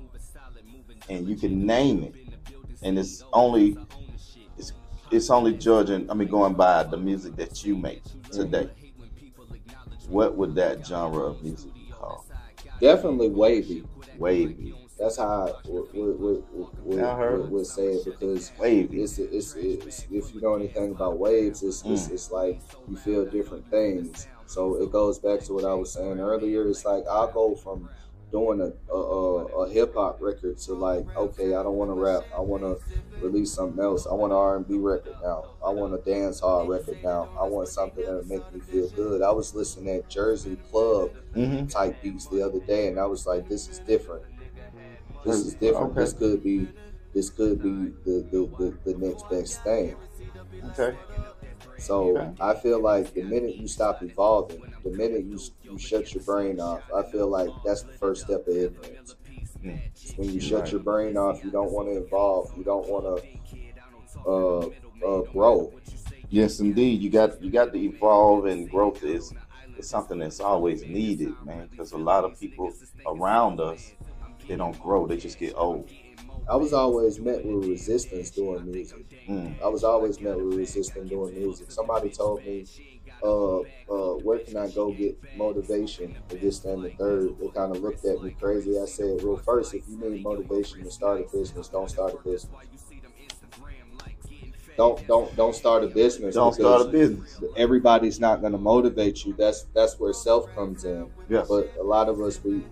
and you can name it, and it's only going by the music that you make today. What would that genre of music be called? Definitely wavy. That's how I would say it, because wavy. It's if you know anything about waves, it's like you feel different things. So it goes back to what I was saying earlier. It's like I'll go from doing a hip hop record to like, okay, I don't want to rap. I want to release something else. I want an R&B record now. I want a dance hall record now. I want something that'll make me feel good. I was listening at Jersey club type beats the other day, and I was like, this is different. This is different. Okay. This could be the next best thing. Okay. So I feel like the minute you stop evolving, the minute you shut your brain off, I feel like that's the first step of ignorance. When you shut your brain off, you don't want to evolve. You don't want to grow. Yes, indeed. You got to evolve, and growth is something that's always needed, man. Because a lot of people around us, they don't grow. They just get old. I was always met with resistance doing music. I was always met with resistance doing music. Somebody told me, where can I go get motivation for this, that, and the third? They kind of looked at me crazy. I said, well, first, if you need motivation to start a business, don't start a business. Don't start a business. Don't start a business. Everybody's not going to motivate you. That's where self comes in. Yes. But a lot of us we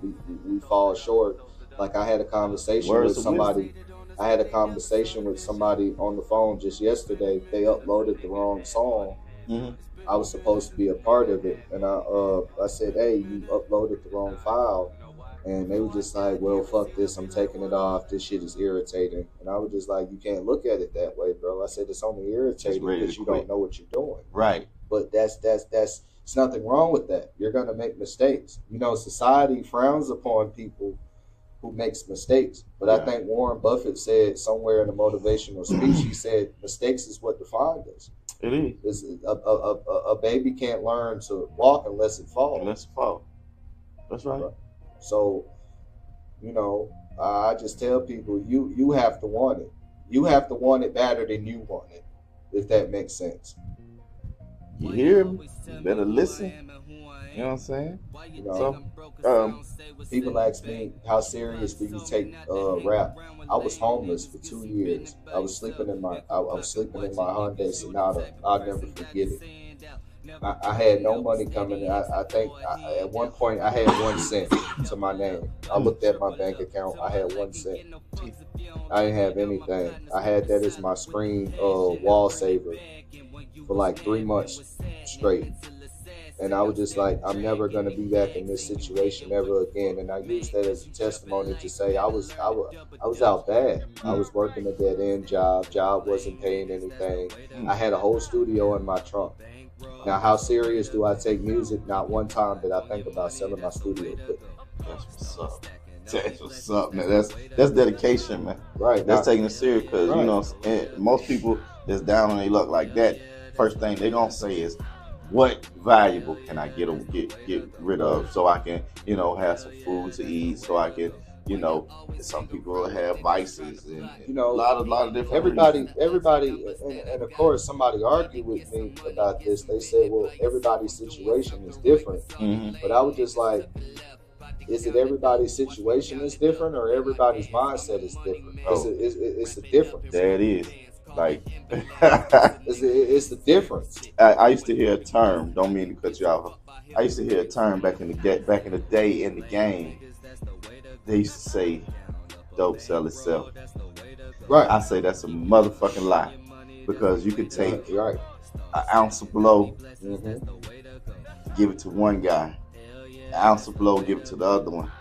fall short. Like I had a conversation with somebody. I had a conversation with somebody on the phone just yesterday. They uploaded the wrong song. Mm-hmm. I was supposed to be a part of it, and I said, hey, you uploaded the wrong file. And they were just like, well, fuck this, I'm taking it off. This shit is irritating. And I was just like, you can't look at it that way, bro. I said, it's only irritating because you don't know what you're doing. Right. But there's nothing wrong with that. You're going to make mistakes. You know, society frowns upon people who makes mistakes. But I think Warren Buffett said somewhere in a motivational speech, he said, mistakes is what defined us. It is. A baby can't learn to walk unless it falls. Unless it falls. That's right. So, you know, I just tell people, you have to want it. You have to want it better than you want it, if that makes sense. You hear me? You better listen. You know what I'm saying? You know, so, people ask me, how serious do you take rap? I was homeless for 2 years. I was sleeping in my Hyundai Sonata. I'll never forget it. I had no money coming in. I think at one point I had 1 cent to my name. I looked at my bank account. I had 1 cent. I didn't have anything. I had that as my screen wall saver for like 3 months straight. And I was just like, I'm never gonna be back in this situation ever again. And I used that as a testimony to say I was out bad. I was working a dead end job. Job wasn't paying anything. I had a whole studio in my trunk. Now, how serious do I take music? Not one time did I think about selling my studio equipment. That's what's up. That's what's up, man. That's dedication, man. Right. That's taking it serious because, you know, most people that's down on their luck like that, first thing they gonna say is, what valuable can I get rid of so I can, you know, have some food to eat, so I can, you know, some people have vices and you know, a lot of different everybody, and of course somebody argued with me about this. They said, well, everybody's situation is different. Mm-hmm. But I was just like, is it everybody's situation is different or everybody's mindset is different? It's a difference. There it is. Like it's the difference. I used to hear a term, don't mean to cut you off. I used to hear a term back in the day in the game. They used to say dope sell itself. Right. I say that's a motherfucking lie. Because you could take an ounce of blow, give it to one guy, an ounce of blow, give it to the other one.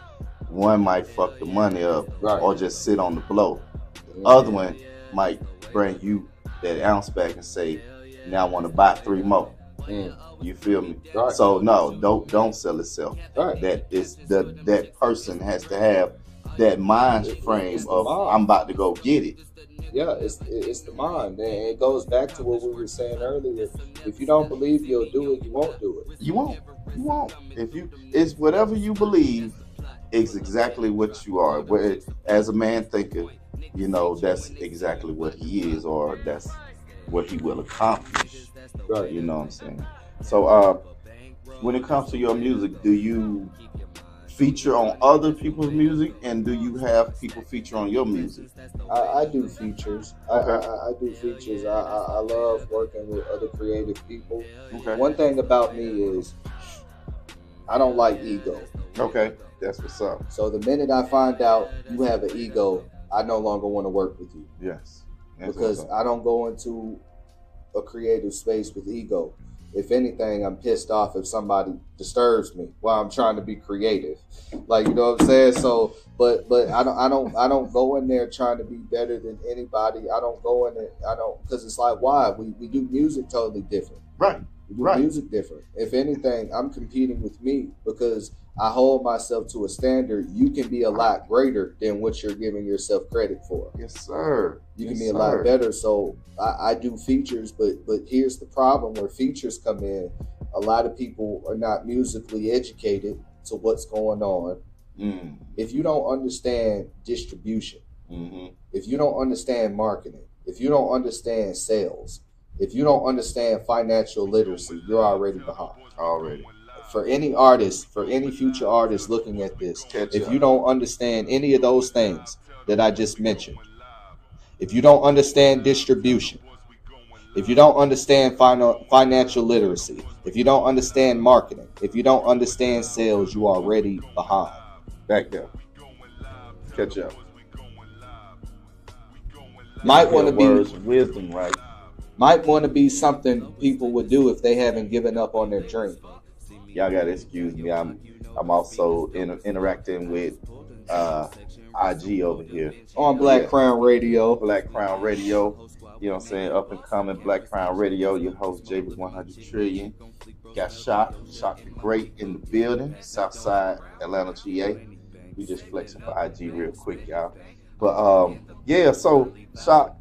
One might fuck the money up or just sit on the blow. Other one might bring you that ounce back and say, now I want to buy 3 more. You feel me? Right. So no, don't sell itself. Right. That person has to have that mind frame of I'm about to go get it. Yeah, it's the mind, and it goes back to what we were saying earlier. If you don't believe you'll do it, you won't do it. You won't. It's whatever you believe is exactly what you are. As a man thinketh, you know, that's exactly what he is, or that's what he will accomplish. Right. You know what I'm saying? So when it comes to your music, do you feature on other people's music, and do you have people feature on your music? I do features. I do features. I love working with other creative people. Okay. One thing about me is I don't like ego. Okay, that's what's up. So the minute I find out you have an ego, I no longer want to work with you. Yes. Because I don't go into a creative space with ego. If anything, I'm pissed off if somebody disturbs me while I'm trying to be creative. Like, you know what I'm saying? So, but I don't go in there trying to be better than anybody. I don't go in there. Because it's like, why? We do music totally different. Right. We do music different. If anything, I'm competing with me because I hold myself to a standard. You can be a lot greater than what you're giving yourself credit for. Yes, sir. You can be a lot better. So I do features, but here's the problem where features come in. A lot of people are not musically educated to what's going on. If you don't understand distribution, if you don't understand marketing, if you don't understand sales, if you don't understand financial literacy, you're already behind. Already. For any artist, for any future artist looking at this, if you don't understand any of those things that I just mentioned, if you don't understand distribution, if you don't understand financial literacy, if you don't understand marketing, if you don't understand sales, you are already behind. Back there. Catch up. Might want to be wisdom, right? Might want to be something people would do if they haven't given up on their dream. Y'all gotta excuse me. I'm also interacting with IG over here on BlakCrown Radio. BlakCrown Radio. You know what I'm saying? Up and coming BlakCrown Radio. Your host Javerick 100 Trillion. Got Shock the Great in the building. Southside Atlanta Ga. We just flexing for IG real quick, y'all. But yeah. So Shock.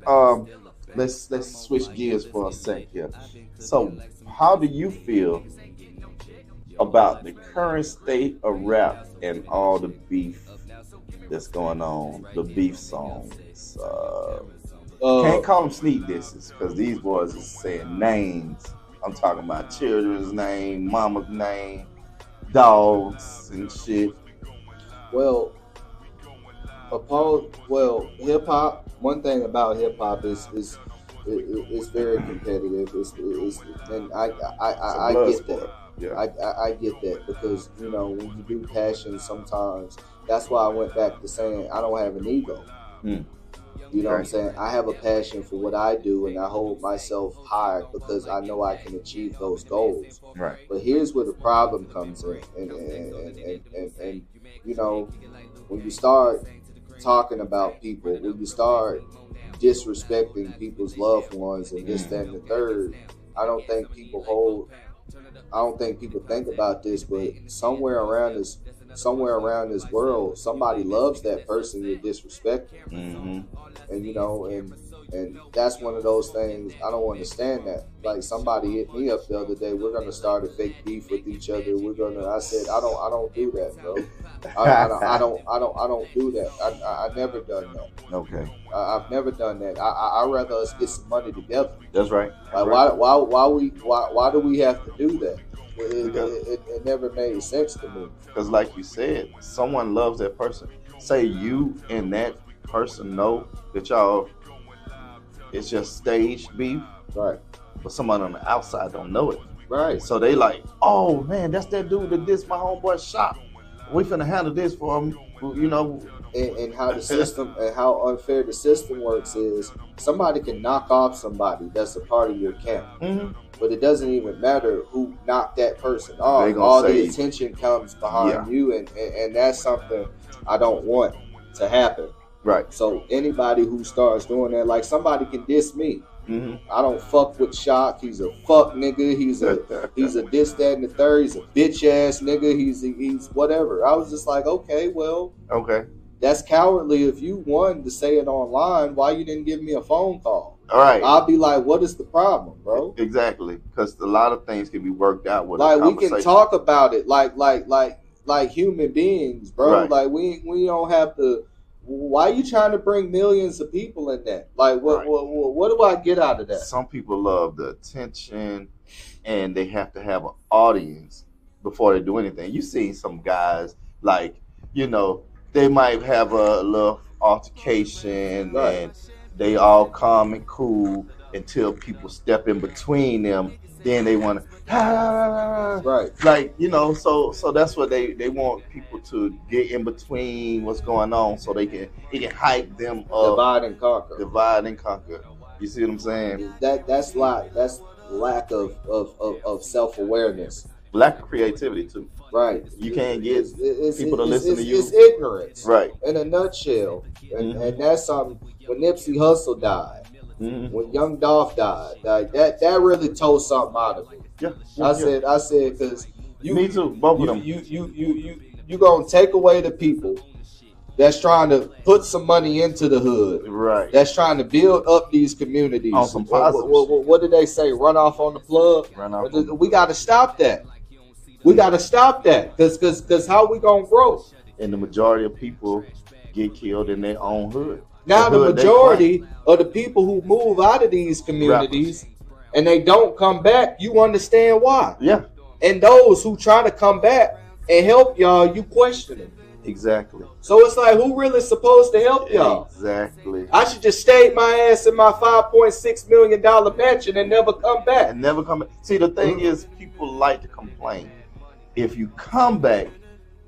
Let's switch gears for a sec here. So how do you feel about the current state of rap and all the beef that's going on, the beef songs? Can't call them sneak disses because these boys is saying names. I'm talking about children's name, mama's name, dogs and shit. Well, hip hop. One thing about hip hop is it's very competitive. And I get that. Yeah. I get that because, you know, when you do passion, sometimes that's why I went back to saying I don't have an ego. You know what I'm saying? I have a passion for what I do, and I hold myself high because I know I can achieve those goals. Right. But here's where the problem comes in, and you know, when you start talking about people, when you start disrespecting people's loved ones and this, that, and the third, I don't think people think about this, but somewhere around this world, somebody loves that person you're disrespecting. And you know, and that's one of those things I don't understand. That like somebody hit me up the other day, we're gonna start a fake beef with each other. I said I don't do that, bro. I don't do that. I never done that. Okay. I've never done that. I'd rather us get some money together. That's right. Like why do we have to do that? It never made sense to me. Because like you said, someone loves that person. Say you and that person know that y'all, it's just staged beef. Right. But someone on the outside don't know it. Right. So they like, oh man, that's that dude that dissed my homeboy Shop. We finna handle this for him, you know. And how the system and how unfair the system works is somebody can knock off somebody that's a part of your camp. But it doesn't even matter who knocked that person off. All the attention comes behind you, and that's something I don't want to happen. Right. So anybody who starts doing that, like somebody can diss me. I don't fuck with Shock. He's a fuck nigga. He's a this, that, and the third. He's a bitch ass nigga. He's whatever. I was just like, okay, well, that's cowardly. If you wanted to say it online, why you didn't give me a phone call? All right. I'll be like, what is the problem, bro? Exactly. Because a lot of things can be worked out with like, we can talk about it like human beings, bro. Right. Like we don't have to. Why are you trying to bring millions of people in that? Like, what do I get out of that? Some people love the attention, and they have to have an audience before they do anything. You see some guys, like, you know, they might have a little altercation, and they all calm and cool until people step in between them. Then they want to, like, you know, so that's what they want people to get in between what's going on, so it can hype them up. Divide and conquer. You see what I'm saying? That's lack of self-awareness. Lack of creativity too. Right. You can't get people to listen to you. It's ignorance. Right. In a nutshell. And that's something. When Nipsey Hussle died. When Young Dolph died, like that really told something out of me. I said, because me too, both of them. You gonna take away the people that's trying to put some money into the hood, right? That's trying to build up these communities. On some positive. What did they say? Run off on the plug. We got to stop that. We got to stop that, because how we gonna grow? And the majority of people get killed in their own hood. Now the majority of the people who move out of these communities and they don't come back, you understand why. Yeah. And those who try to come back and help y'all, you question them. Exactly. So it's like, who really supposed to help y'all? Exactly. I should just stay my ass in my $5.6 million mansion and never come back. And never come back. See, the thing is, people like to complain. If you come back,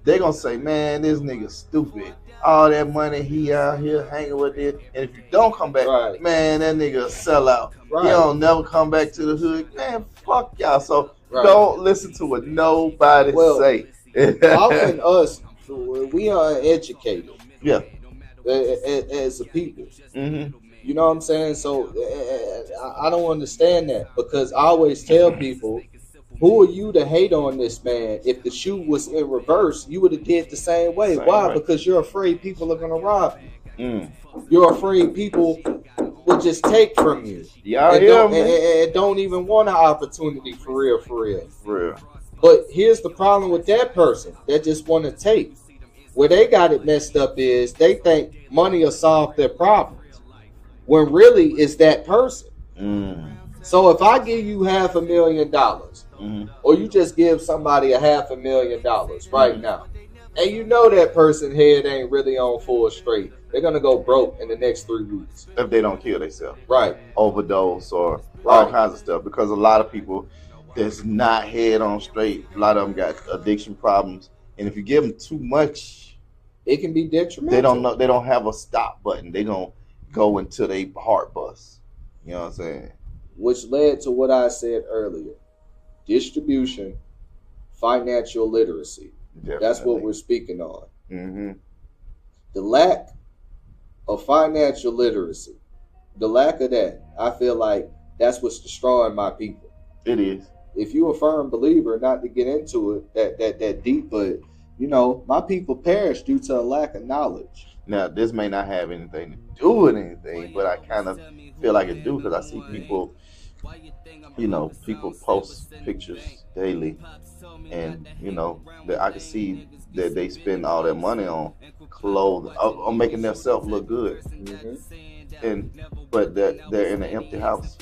they're going to say, man, this nigga stupid. All that money, he out here hanging with it. And if you don't come back, man, that nigga a sellout. Right. He don't never come back to the hood. Man, fuck y'all. So don't listen to what nobody say. Often us, we are educated. Yeah. As a people. Mm-hmm. You know what I'm saying? So I don't understand that, because I always tell people, who are you to hate on this man? If the shoe was in reverse, you would have did the same way. Why? Because you're afraid people are going to rob you. You're afraid people will just take from you. And don't even want an opportunity for real. But here's the problem with that person that just want to take. Where they got it messed up is they think money will solve their problems, when really it's that person. So if I give you $500,000, or you just give somebody $500,000 right now, and you know that person head ain't really on full straight, they're gonna go broke in the next 3 weeks if they don't kill themselves, right? Overdose or all kinds of stuff. Because a lot of people that's not head on straight, a lot of them got addiction problems, and if you give them too much, it can be detrimental. They don't know. They don't have a stop button. They gonna go until they heart bust. You know what I'm saying? Which led to what I said earlier: distribution, financial literacy. Definitely. That's what we're speaking on. Mm-hmm. The lack of financial literacy, the lack of that, I feel like that's what's destroying my people. It is. If you're a firm believer, not to get into it that deep, but you know, my people perish due to a lack of knowledge. Now, this may not have anything to do with anything, but I kind of feel like it do, because I see people, you know, people post pictures daily, and you know, that I can see that they spend all their money on clothes, on making themselves look good, but they're in an empty house.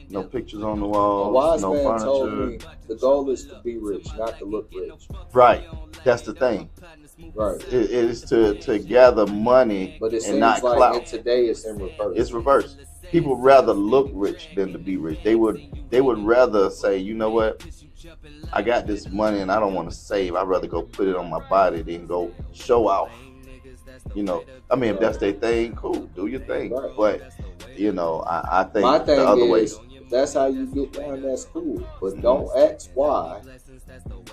No pictures on the wall. A wise no man furniture. told me the goal is to be rich, not to look rich. Right. That's the thing. Right. It is to gather money, but it and not like clout. In today it's in reverse. It's reverse. People rather look rich than to be rich. They would rather say, you know what? I got this money and I don't want to save. I'd rather go put it on my body than go show off. You know, I mean, if that's their thing, cool, do your thing. Right. But you know, I think my thing the other way. If that's how you get down, that's cool. But don't ask why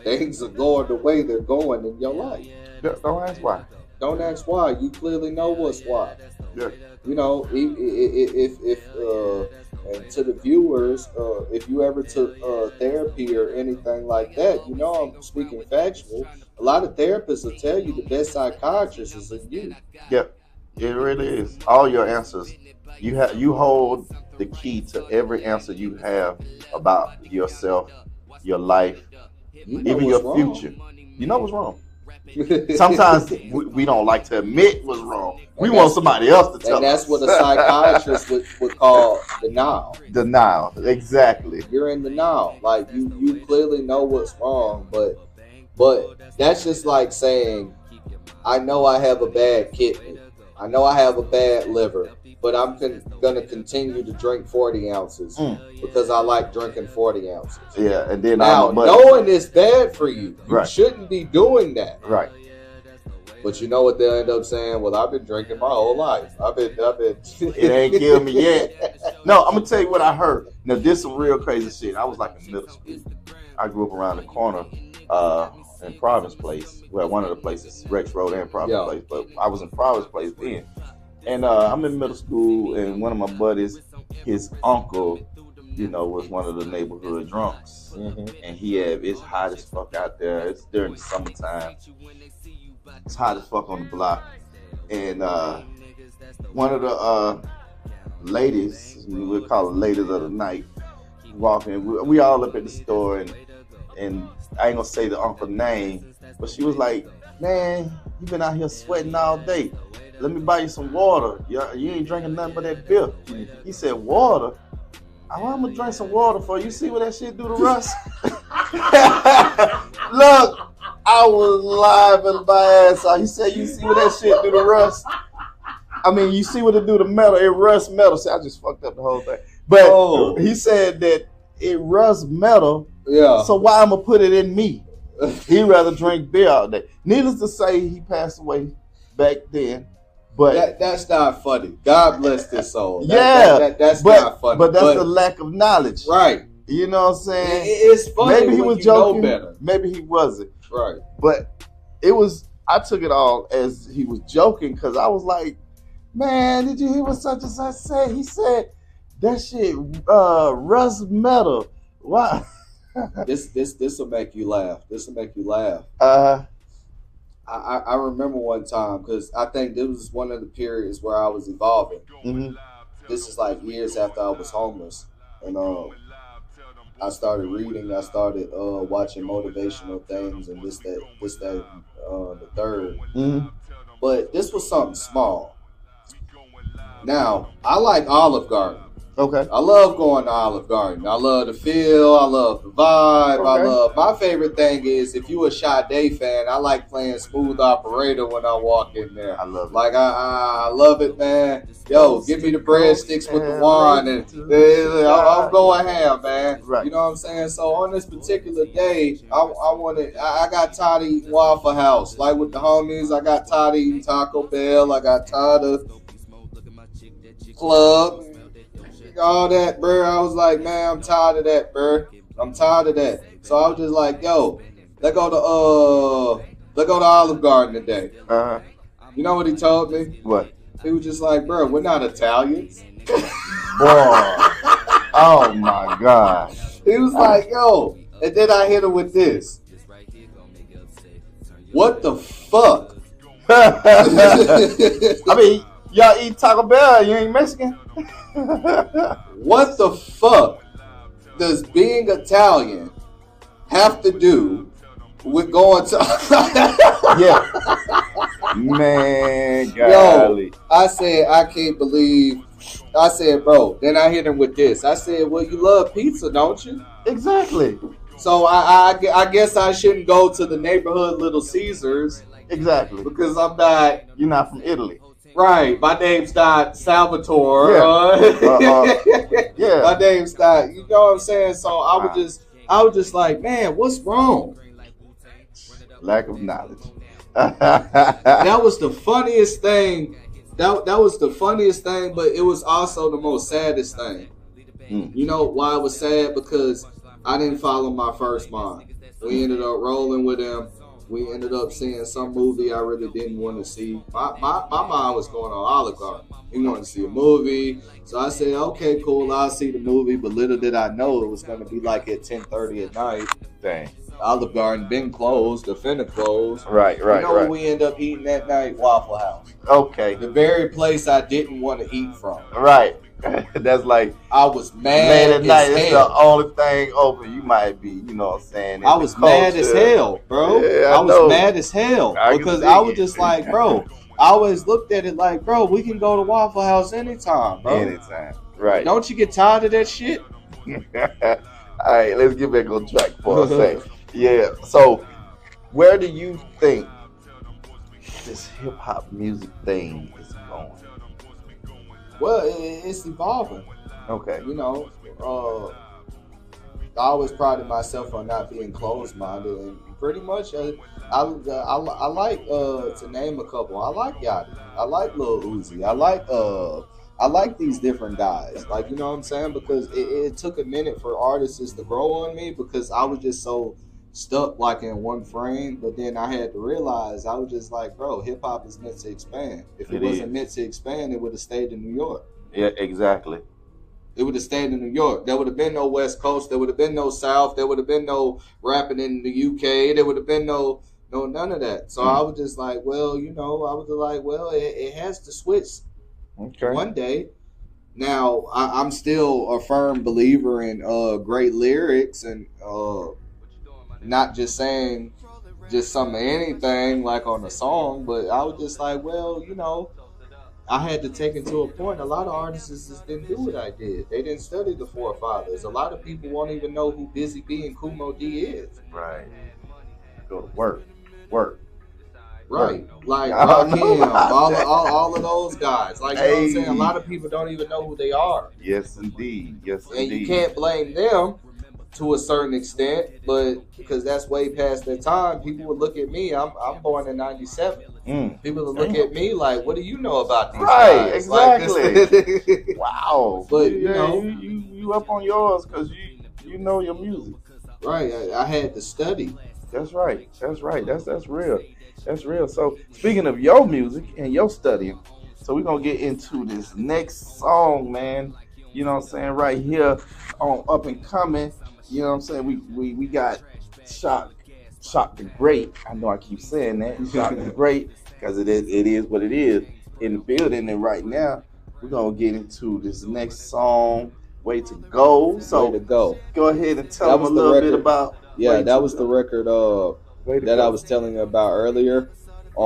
things are going the way they're going in your life. Don't ask why. Don't ask why. You clearly know what's why. Yeah. You know, if and to the viewers, if you ever took therapy or anything like that, you know I'm speaking factual. A lot of therapists will tell you the best psychiatrist is in you. Yeah, it really is. All your answers, you hold the key to every answer you have about yourself, your life, even your future. You know what's wrong. Sometimes we don't like to admit what's wrong. We want somebody else to tell us. And that's what a psychiatrist would call denial. Denial, exactly. You're in denial. Like you clearly know what's wrong, but that's just like saying, I know I have a bad kidney. I know I have a bad liver, but I'm going to continue to drink 40 ounces because I like drinking 40 ounces. Yeah, and then now, knowing it's bad for you, you shouldn't be doing that. Right. But you know what they'll end up saying? Well, I've been drinking my whole life. I've been. It ain't killed me yet. No, I'm going to tell you what I heard. Now, this is some real crazy shit. I was like in middle school. I grew up around the corner in Province Place. Well, one of the places, Rex Road and Province Place. But I was in Province Place then. And I'm in middle school, and one of my buddies, his uncle, you know, was one of the neighborhood drunks. And it's hot as fuck out there. It's during the summertime. It's hot as fuck on the block. And one of the ladies, we would call them ladies of the night, walking. We all up at the store, and I ain't gonna say the uncle's name, but she was like, man, you been out here sweating all day. let me buy you some water. You ain't drinking nothing but that beer. He said, water? Oh, I'm gonna drink some water for you. See what that shit do to Russ? Look, I was laughing my ass off. He said, you see what that shit do to Russ? I mean, you see what it do to metal? It rusts metal. See, I just fucked up the whole thing. But he said that it rusts metal. Yeah. So why I'm gonna put it in me? He'd rather drink beer all day. Needless to say, he passed away back then. But that's not funny. God bless this soul. That's not funny. But that's the lack of knowledge. Right. You know what I'm saying? It's funny. Maybe he was joking. Better. Maybe he wasn't. Right. But I took it all as he was joking because I was like, man, did you hear what such and such said? He said that shit rust metal. Why? This will make you laugh. This will make you laugh. I remember one time because I think this was one of the periods where I was evolving. Mm-hmm. This is like years after I was homeless, and I started reading. I started watching motivational things and this that the third. Mm-hmm. But this was something small. Now I like Olive Garden. Okay. I love going to Olive Garden. I love the feel. I love the vibe. Okay. My favorite thing is if you a Sade fan, I like playing Smooth Operator when I walk in there. I love it. Like I love it, man. Yo, give me the breadsticks with the wine and I'm going ham, man. Right. You know what I'm saying? So on this particular day, I got tired of eating Waffle House. Like with the homies, I got tired of eating Taco Bell. I got tired of Club. All that, bro. I was like, man, I'm tired of that, bro. I'm tired of that. So I was just like, yo, let's go to Olive Garden today. Uh-huh. You know what he told me? What? He was just like, bro, we're not Italians. Boy. Oh my God. He was like, yo, and then I hit him with this. What the fuck? I mean, y'all eat Taco Bell, you ain't Mexican? What the fuck does being Italian have to do with going to Yeah. Man, golly. Yo, I said, I can't believe. I said, bro. Then I hit him with this. I said, well, you love pizza, don't you? Exactly. So I guess I shouldn't go to the neighborhood Little Caesars. Exactly. Because I'm not. You're not from Italy. Right, my name's not Salvatore. Yeah. My name's not. You know what I'm saying? So I was just like, man, what's wrong? Lack of knowledge. That was the funniest thing. That was the funniest thing, but it was also the most saddest thing. You know why it was sad? Because I didn't follow my first mind. We ended up rolling with him. We ended up seeing some movie I really didn't want to see. My mind was going on Olive Garden. He wanted to see a movie. So I said, okay, cool, I'll see the movie. But little did I know it was going to be like at 10:30 at night. Dang. Olive Garden been closed. The finna closed. Right. You know what we end up eating that night? Waffle House. Okay. The very place I didn't want to eat from. Right. That's like I was mad late at night. It's the only thing open. You might be, you know what I'm saying. I was mad as hell, bro. Yeah, I was mad as hell because I was just like, bro. I always looked at it like, bro, we can go to Waffle House anytime, bro. Anytime, right? Don't you get tired of that shit? All right, let's get back on track for a second. Yeah. So, where do you think this hip hop music thing is going? Well, it's evolving. Okay. You know, I always prided myself on not being closed-minded, and pretty much, I like to name a couple. I like Yachty. I like Lil Uzi. I like these different guys. Like, you know what I'm saying? Because it took a minute for artists to grow on me because I was just so stuck like in one frame. But then I had to realize I was just like, bro, hip hop is meant to expand. If it wasn't meant to expand, it would have stayed in New York. Yeah, exactly. It would have stayed in New York. There would have been no West Coast. There would have been no South. There would have been no rapping in the UK. There would have been no none of that. So I was just like, well, you know, I was like, well, it has to switch one day. Now, I'm still a firm believer in great lyrics and not just saying just some anything like on a song, but I was just like, well, you know, I had to take it to a point. A lot of artists just didn't do what I did. They didn't study the forefathers. A lot of people won't even know who Busy B and Kumo D is. Right. Go to work. Right. Like Rakim, all of those guys. Like, you know what I'm saying? A lot of people don't even know who they are. Yes, indeed. And you can't blame them to a certain extent, but because that's way past their time. People would look at me. I'm born in 97. People would look at me like, what do you know about these guys? Exactly. Like, wow. But you up on yours because you know your music. Right. I had to study. That's right. That's real. That's real. So speaking of your music and your studying, so we're gonna get into this next song, man. You know what I'm saying? Right here on Up and Coming. You know what I'm saying? We got Shock the Great. I know I keep saying that. Shock the Great, because it is what it is in the building. And right now we're gonna get into this next song, Way to Go. So Way to Go. Go ahead and tell them a little bit about that was the record that I was telling you about earlier. I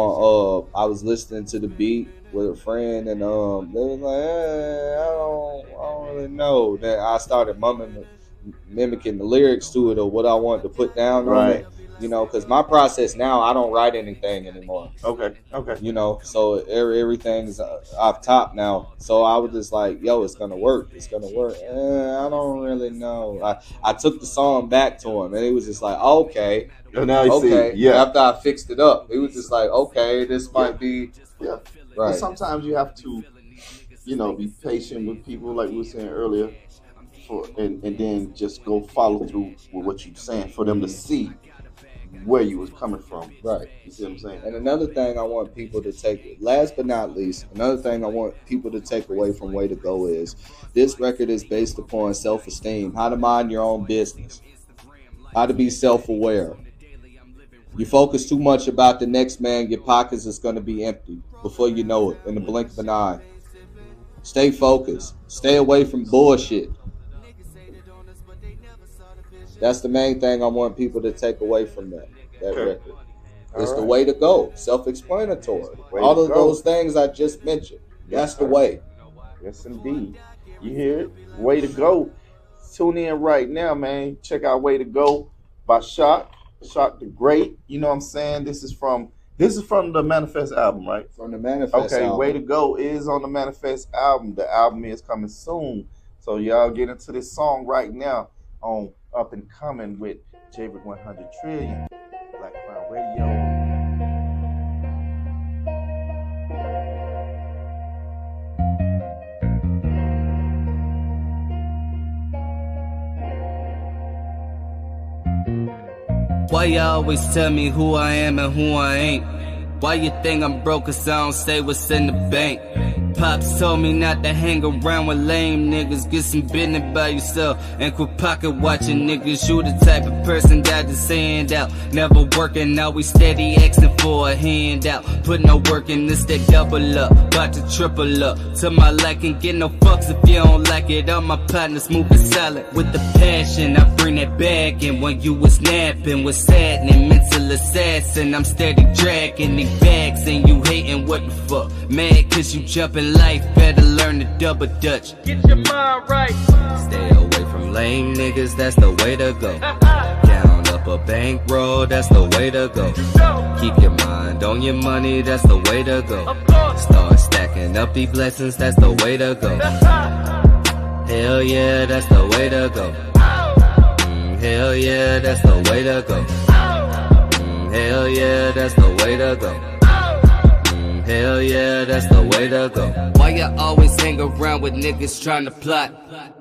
was listening to the beat with a friend, and they was like, I don't really know. Then I started mimicking the lyrics to it or what I wanted to put down on it. You know, because my process now, I don't write anything anymore. Okay. You know, so everything's off top now. So I was just like, yo, it's gonna work. I don't really know. I took the song back to him, and he was just like, okay. See, after I fixed it up, it was just like, okay, this might be. Yeah. Right. And sometimes you have to, be patient with people, like we were saying earlier, and then just go follow through with what you're saying for them to see where you was coming from. Right. You see what I'm saying? And another thing I want people to take, last but not least, another thing I want people to take away from Way to Go is this record is based upon self-esteem, how to mind your own business, how to be self-aware. You focus too much about the next man, your pockets is going to be empty before you know it, in the blink of an eye. Stay focused. Stay away from bullshit. That's the main thing I want people to take away from that record. It's the way to go. Self-explanatory. All of those things I just mentioned. That's the way. Yes, indeed. You hear it? Way to Go. Tune in right now, man. Check out Way to Go by Shock the Great. You know what I'm saying? This is from the Manifest album, right? From the Manifest album. Way to Go is on the Manifest album. The album is coming soon. So y'all get into this song right now on Up and Coming with Javerick 100 Trillion, BlakCrown Radio. Why you always tell me who I am and who I ain't? Why you think I'm broke 'cause I don't say what's in the bank? Pops told me not to hang around with lame niggas. Get some business by yourself and quit pocket watching niggas. You the type of person got his hand out, never working, always steady asking for a handout. Put no work in this, that double up, about to triple up. To my liking, get no fucks if you don't like it. All my partners moving silent with the passion. I bring that back in when you was napping, was saddening, mental assassin. I'm steady dragging these bags and you hating, what the fuck? Mad 'cause you jumping life, better learn to double dutch. Get your mind right. Stay away from lame niggas, that's the way to go. Count up a bankroll, that's the way to go. Keep your mind on your money, that's the way to go. Start stacking up these blessings, that's the way to go. Hell yeah, that's the way to go. Hell yeah, that's the way to go. Hell yeah, that's the way to go. Hell yeah, that's the way to go. Why you always hang around with niggas trying to plot?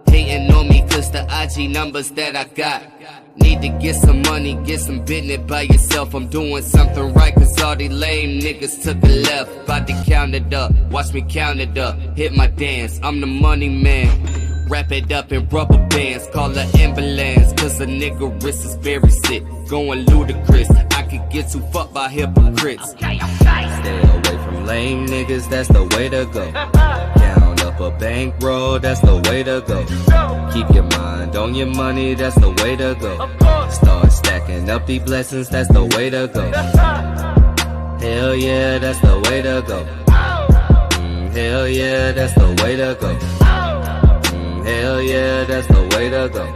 Hating on me 'cause the IG numbers that I got. Need to get some money, get some business by yourself. I'm doing something right 'cause all these lame niggas took a left. About to count it up, watch me count it up. Hit my dance, I'm the money man. Wrap it up in rubber bands, call an ambulance 'cause a nigga wrist is very sick. Going ludicrous, I could get too fucked by hypocrites. Stay away from lame niggas, that's the way to go. Count up a bankroll, that's the way to go. Keep your mind on your money, that's the way to go. Start stacking up these blessings, that's the way to go. Hell yeah, that's the way to go. Hell yeah, that's the way to go. Hell yeah, that's the way to go.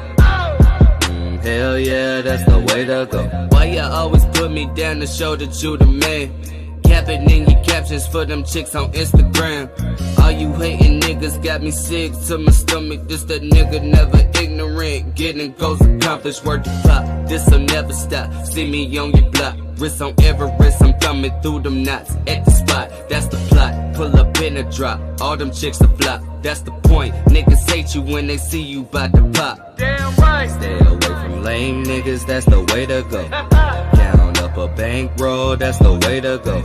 Hell yeah, that's the way to go. Why you always put me down to show that you the man? Capping in your captions for them chicks on Instagram. All you hating niggas got me sick to my stomach. This that nigga never ignorant. Getting goals accomplished, word to pop. This'll never stop. See me on your block. Wrist on Everest, I'm thumbing through them knots at the spot. That's the plot. Pull up in a drop. All them chicks a flop. That's the point. Niggas hate you when they see you bout to pop. Damn right. Stay away from lame niggas. That's the way to go. Count up a bankroll. That's the way to go.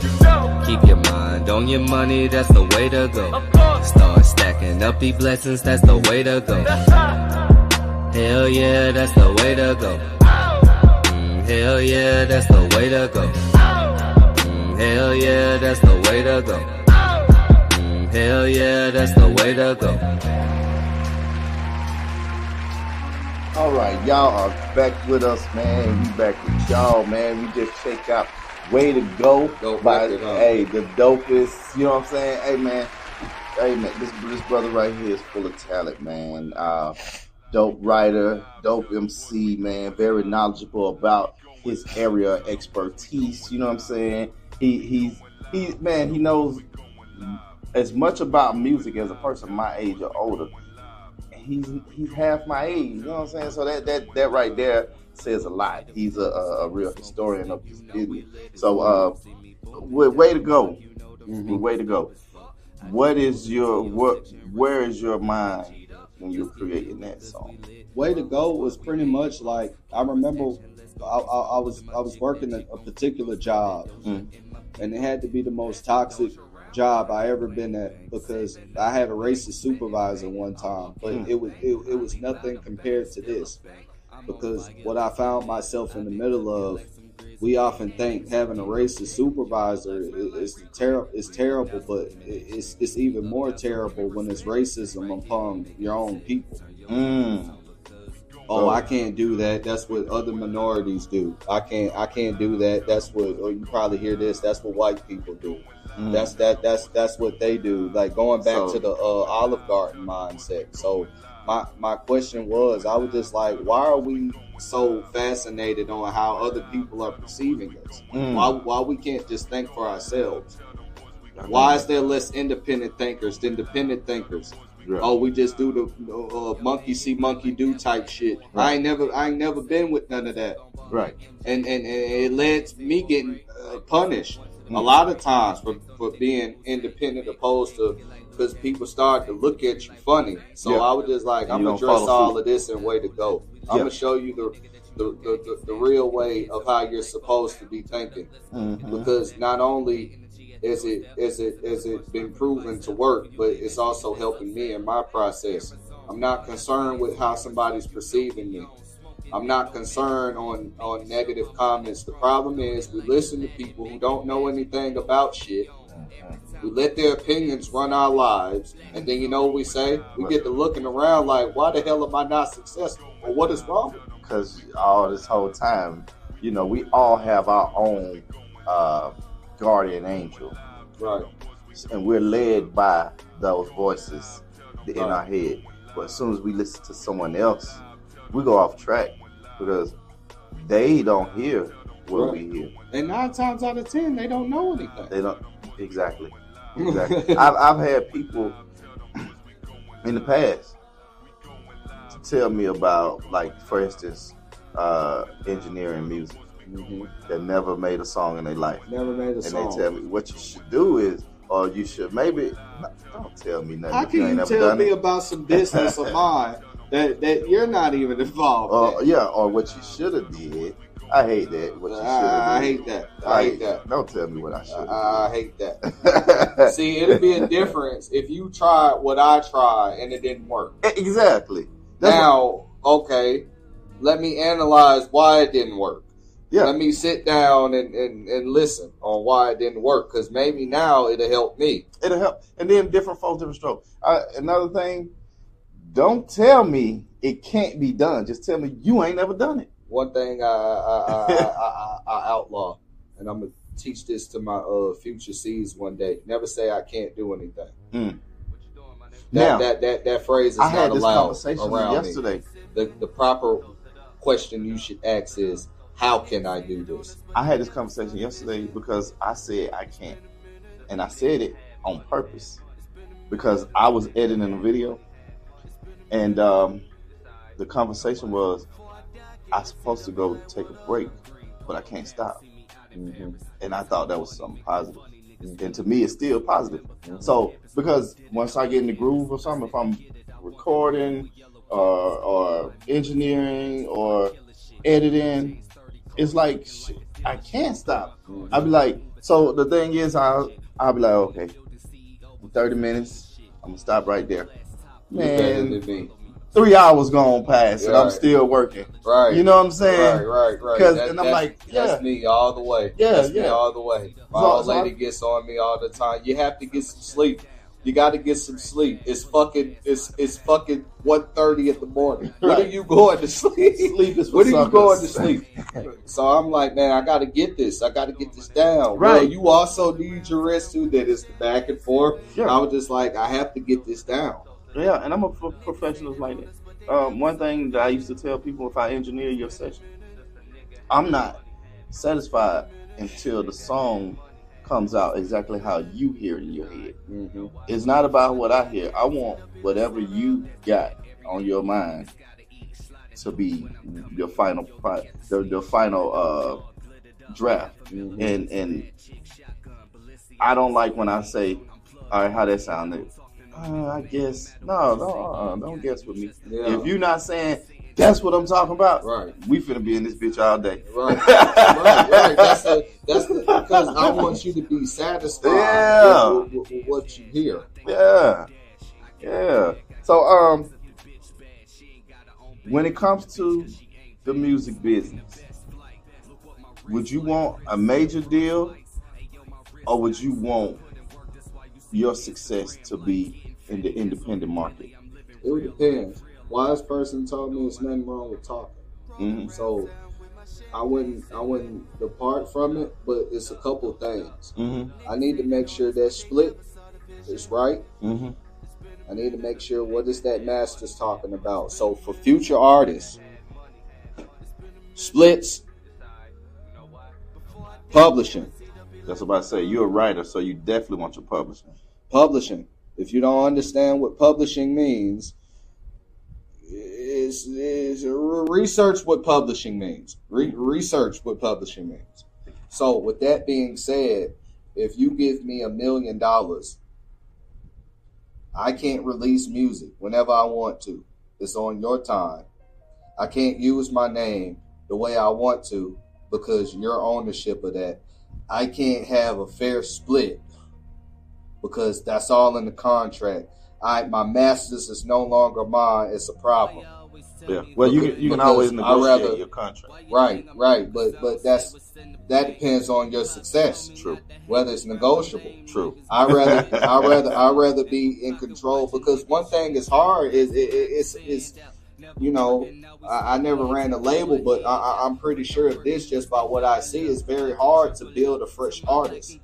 Keep your mind on your money. That's the way to go. Start stacking up these blessings. That's the way to go. Hell yeah, that's the way to go. Hell yeah, that's the way to go. Hell yeah, that's the way to go. Hell yeah, that's the way to go. All right, y'all are back with us, man. We back with y'all, man. We just checked out Way to Go by the dopest. You know what I'm saying? Hey, man, this brother right here is full of talent, man. Dope writer, dope MC, man. Very knowledgeable about his area of expertise. You know what I'm saying? He knows as much about music as a person my age or older. He's half my age. You know what I'm saying? So that right there says a lot. He's a real historian of his business. So way to go. Mm-hmm. Way to go. Where is your mind when you're creating that song? Way to Go was pretty much like, I remember I was working a particular job, and it had to be the most toxic job I ever been at, because I had a racist supervisor one time, but it was nothing compared to this, because what I found myself in the middle of, we often think having a racist supervisor is terrible, but it's even more terrible when it's racism upon your own people. Oh, I can't do that. That's what other minorities do. I can't do that. That's what, or you probably hear this, that's what white people do. That's what they do. Like going back to the Olive Garden mindset. So my question was, I was just like, why are we so fascinated on how other people are perceiving us? Why we can't just think for ourselves? Why is there less independent thinkers than dependent thinkers? Right. Oh, we just do the monkey see, monkey do type shit. Right. I ain't never been with none of that. Right. And it led to me getting punished a lot of times for being independent, opposed to, because people start to look at you funny. So I was just like, I'm gonna address all of this and Way to Go. I'm gonna show you the real way of how you're supposed to be thinking, because not only is it been proven to work, but it's also helping me in my process. I'm not concerned with how somebody's perceiving me. I'm not concerned on negative comments. The problem is we listen to people who don't know anything about shit. We let their opinions run our lives, and then you know what we say? We get to looking around like, why the hell am I not successful? Or what is wrong with me? Because all this whole time, you know, we all have our own guardian angel. Right. And we're led by those voices in our head. But as soon as we listen to someone else, we go off track, because they don't hear what we hear. And 9 times out of 10, they don't know anything. They don't. Exactly. I've had people in the past to tell me about, like, for instance, engineering music. That never made a song in their life. Never made a song. And they tell me what you should do is, or you should maybe, don't tell me nothing. How can you tell me about some business of mine that you're not even involved in? Or what you should have did. I hate that. What you should have I hate that. I hate that. Don't tell me what I should have I hate that. See, it'd be a difference if you tried what I tried and it didn't work. Exactly. Okay, let me analyze why it didn't work. Yeah. Let me sit down and listen on why it didn't work, because maybe now it'll help me. It'll help. And then different folks, different strokes. Another thing, don't tell me it can't be done. Just tell me you ain't never done it. One thing I outlaw, and I'm going to teach this to my future seeds one day. Never say I can't do anything. That phrase is not allowed around yesterday. Me. The proper question you should ask is, how can I do this? I had this conversation yesterday because I said I can't. And I said it on purpose because I was editing a video, and the conversation was, I'm supposed to go take a break, but I can't stop. Mm-hmm. And I thought that was something positive. And to me, it's still positive. Mm-hmm. So, because once I get in the groove or something, if I'm recording or engineering or editing, it's like, shit, I can't stop. Mm-hmm. I'll be like, so the thing is, I'll be like, okay, 30 minutes, I'm going to stop right there. Man, 3 hours gone past and I'm still working. Right. You know what I'm saying? Right. And I'm like, that's me all the way. That's me all the way. My old lady gets on me all the time. You have to get some sleep. You got to get some sleep. It's fucking 1:30 in the morning. Right. When are you going to sleep? Sleep is for when are you going to sleep? So I'm like, man, I got to get this. I got to get this down. Right. Well, you also need your rest too. That is the back and forth. Yeah. I was just like, I have to get this down. Yeah, and I'm a professional like that. One thing that I used to tell people, if I engineer your session, I'm not satisfied until the song comes out exactly how you hear it in your head. Mm-hmm. It's not about what I hear. I want whatever you got on your mind to be your final the final draft. Mm-hmm. And I don't like when I say, all right, how that sounded. I guess don't guess with me. Yeah. If you're not saying that's what I'm talking about, right? We finna be in this bitch all day, right? Right. That's because I want you to be satisfied with what you hear. Yeah. So when it comes to the music business, would you want a major deal, or would you want your success to be in the independent market? It would depend. Wise person told me there's nothing wrong with talking. Mm-hmm. So I wouldn't depart from it, but it's a couple things. Mm-hmm. I need to make sure that split is right. Mm-hmm. I need to make sure what is that master's talking about. So for future artists, splits, publishing. That's what I say. You're a writer, so you definitely want your publishing. Publishing. If you don't understand what publishing means, is research what publishing means. Research what publishing means. So with that being said, if you give me $1 million, I can't release music whenever I want to. It's on your time. I can't use my name the way I want to because your ownership of that. I can't have a fair split because that's all in the contract. My masters is no longer mine. It's a problem. Yeah. Well, you can always negotiate your contract. Right. But that depends on your success. True. Whether it's negotiable. True. I rather be in control because one thing is hard is you know, I never ran a label, but I'm pretty sure of this just by what I see. It's very hard to build a fresh artist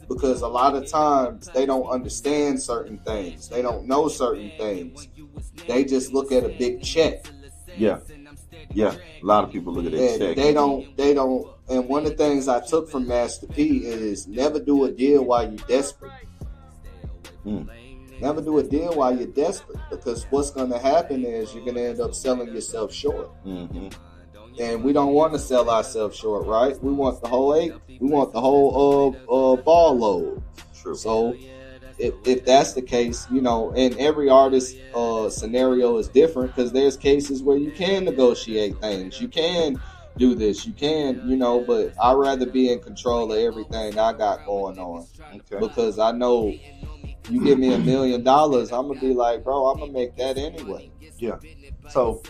because a lot of times they don't understand certain things. They don't know certain things. They just look at a big check. Yeah. A lot of people look at that check. They don't. And one of the things I took from Master P is never do a deal while you're desperate. Never do a deal while you're desperate because what's going to happen is you're going to end up selling yourself short. Mm-hmm. And we don't want to sell ourselves short, right? We want the whole we want the whole ball load. True. So if that's the case, you know, and every artist scenario is different because there's cases where you can negotiate things. You can do this. You can, you know, but I'd rather be in control of everything I got going on because I know you give me $1 million, I'm gonna be like, bro, I'm gonna make that anyway. Yeah. So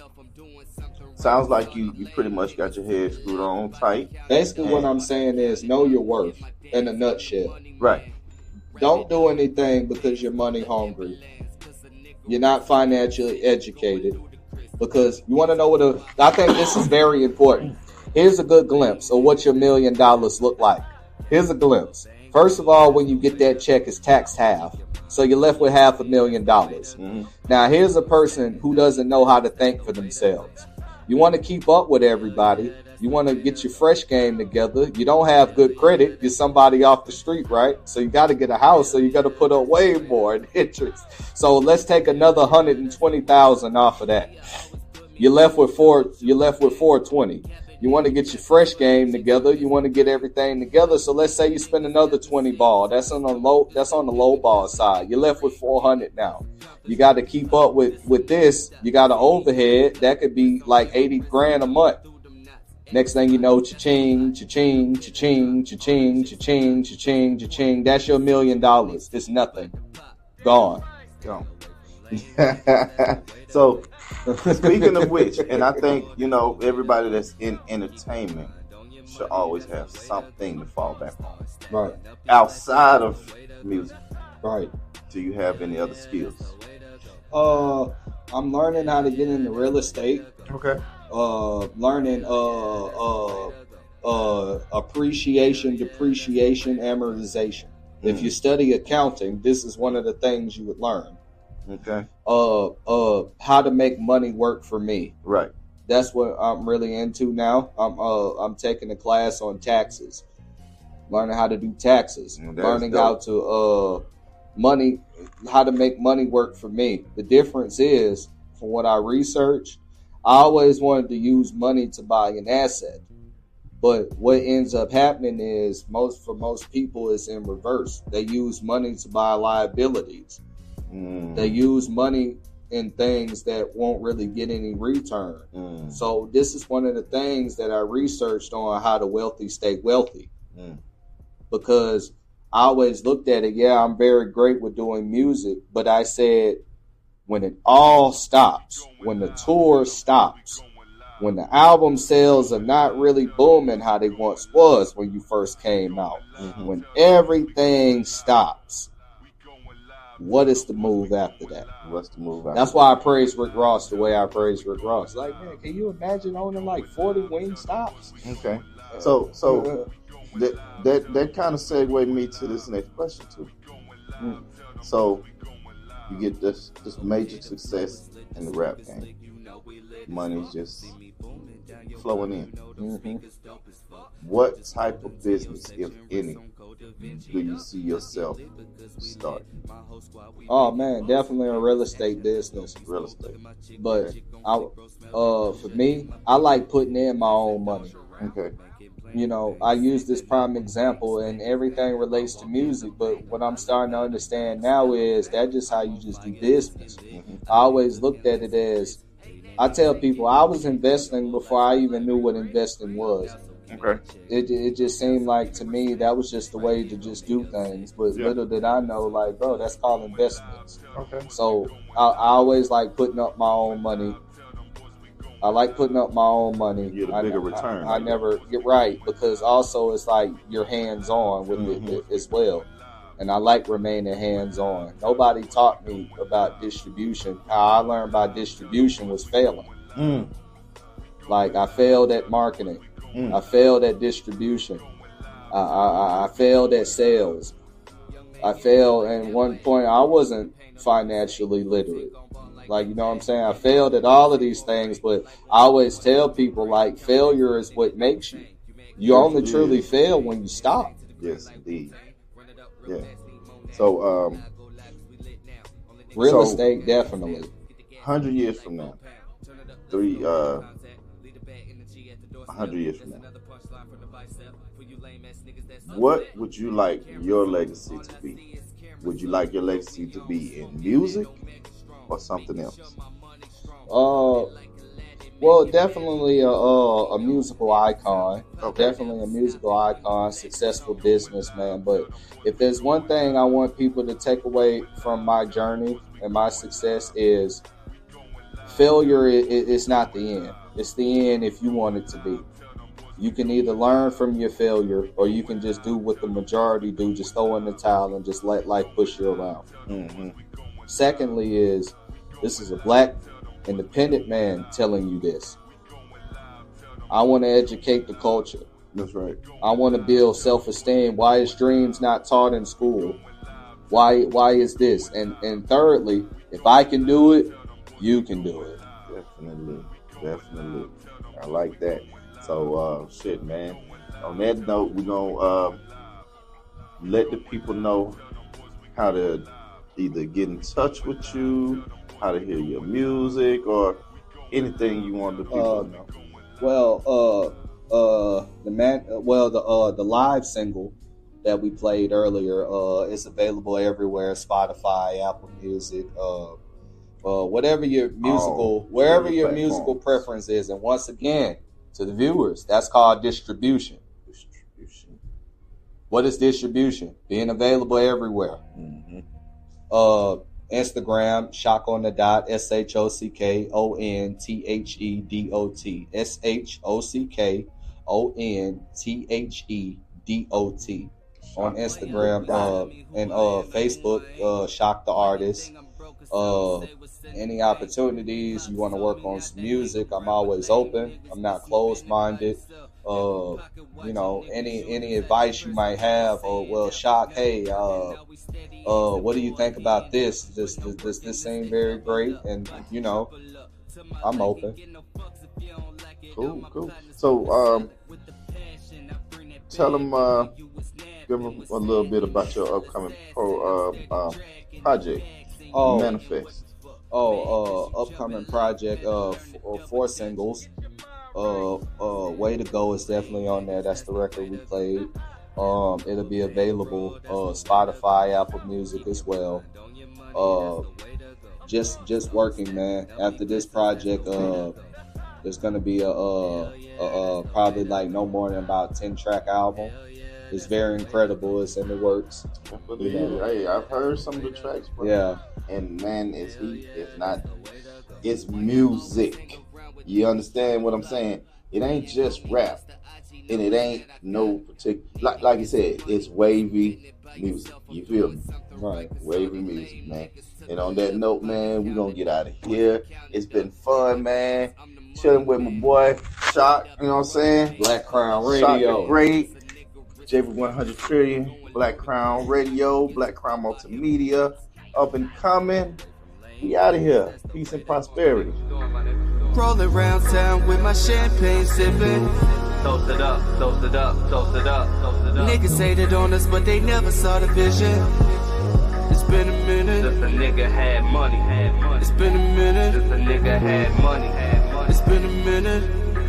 sounds like you pretty much got your head screwed on tight. Basically, what I'm saying is know your worth in a nutshell. Right. Don't do anything because you're money hungry. You're not financially educated because you want to know what I think this is very important. Here's a good glimpse of what your $1 million look like. Here's a glimpse. First of all, when you get that check, it's taxed half. So you're left with $500,000. Mm-hmm. Now, here's a person who doesn't know how to think for themselves. You want to keep up with everybody. You want to get your fresh game together. You don't have good credit. You're somebody off the street, right? So you got to get a house. So you got to put up way more in interest. So let's take another $120,000 off of that. You're left with $420. You want to get your fresh game together. You want to get everything together. So let's say you spend another 20 ball. That's on the low ball side. You're left with 400 now. You got to keep up with this. You got an overhead that could be like 80 grand a month. Next thing you know, cha-ching, cha-ching, cha-ching, cha-ching, cha-ching, cha-ching, cha-ching. That's your $1 million. It's nothing. Gone. So, speaking of which, and I think, everybody that's in entertainment should always have something to fall back on. Right. Outside of music. Right. Do you have any other skills? I'm learning how to get into real estate. Okay. Learning appreciation, depreciation, amortization. If you study accounting, this is one of the things you would learn. Okay. How to make money work for me. Right. That's what I'm really into now. I'm taking a class on taxes, learning how to do taxes, learning how to how to make money work for me. The difference is, from what I researched, I always wanted to use money to buy an asset. But what ends up happening is for most people it's in reverse. They use money to buy liabilities. They use money in things that won't really get any return. So this is one of the things that I researched on how the wealthy stay wealthy. Because I always looked at it, I'm very great with doing music, but I said, when it all stops, when the tour stops, when the album sales are not really booming how they once was when you first came out, when everything stops, what is the move after that? What's the move after That's why I praise Rick Ross the way I praise Rick Ross. Like, man, can you imagine owning like 40 wing stops? Okay. So that kind of segued me to this next question too. So you get this major success in the rap game. Money's just flowing in. What type of business, if any, do you see yourself starting? Oh man, definitely a real estate business. Real estate. But for me, I like putting in my own money. Okay. I use this prime example, and everything relates to music, but what I'm starting to understand now is that's just how you just do business. I always looked at it as, I tell people I was investing before I even knew what investing was. Okay. It just seemed like to me that was just the way to just do things, but little did I know, like, bro, that's called investments. Okay. So I always like putting up my own money. I like putting up my own money. You get a bigger return. I never get right, because also it's like you're hands on with it as well. And I like remaining hands on. Nobody taught me about distribution. How I learned about distribution was failing. Like, I failed at marketing. I failed at distribution. I failed at sales. I failed at one point. I wasn't financially literate. Like, you know what I'm saying? I failed at all of these things, but I always tell people, like, failure is what makes you. You only truly fail when you stop. Yes, indeed. Yeah. So, real estate, definitely. 100 years from now, 100 years from now, what would you like your legacy to be? Would you like your legacy to be in music or something else? Well, definitely a musical icon. Okay. Definitely a musical icon, successful businessman. But if there's one thing I want people to take away from my journey and my success is failure is not the end. It's the end if you want it to be. You can either learn from your failure or you can just do what the majority do, just throw in the towel and just let life push you around. Secondly is, this is a black independent man telling you this. I want to educate the culture. That's right. I want to build self-esteem. Why is dreams not taught in school? Why is this? And thirdly, if I can do it, you can do it. Definitely. I like that. So shit, man. On that note, we're gonna let the people know how to either get in touch with you, how to hear your music, or anything you want the people to know. Well, the live single that we played earlier is available everywhere: Spotify, Apple Music, whatever your musical, wherever your musical preference is. And once again, to the viewers, that's called distribution. What is distribution? Being available everywhere. Mm-hmm. Instagram, Shock on the Dot, SHOCKONTHEDOT, SHOCKONTHEDOT on Instagram, and Facebook, Shock the Artist. Any opportunities you want to work on some music, I'm always open. I'm not closed-minded. Any advice you might have, or well, Shock, hey, what do you think about this? Does this seem very great? And I'm open. Cool. So tell them, give them a little bit about your upcoming project, Manifest. Upcoming project, 4 singles. Way to Go is definitely on there. That's the record we played. It'll be available Spotify, Apple Music as well. Just working, man. After this project, there's gonna be a probably like no more than about 10-track album. It's very incredible. It's in the works. Hey, I've heard some of the tracks, bro. Yeah. And man, it's music. You understand what I'm saying? It ain't just rap, and it ain't no particular. Like you said, it's wavy music. You feel me? Right. Wavy music, man. And on that note, man, we're gonna get out of here. It's been fun, man. Chilling with my boy Shock. You know what I'm saying? BlakCrown Radio. Shock great. Javerick 100 Trillion. BlakCrown Radio. BlakCrown Multimedia. Up and coming. We out of here. Peace and prosperity. Rolling around town with my champagne sipping. Toast it up, toast it up, toast it up, toast it up. Niggas hated on us, but they never saw the vision. It's been a minute since a nigga had money. It's been a minute since a nigga had money. It's been a minute.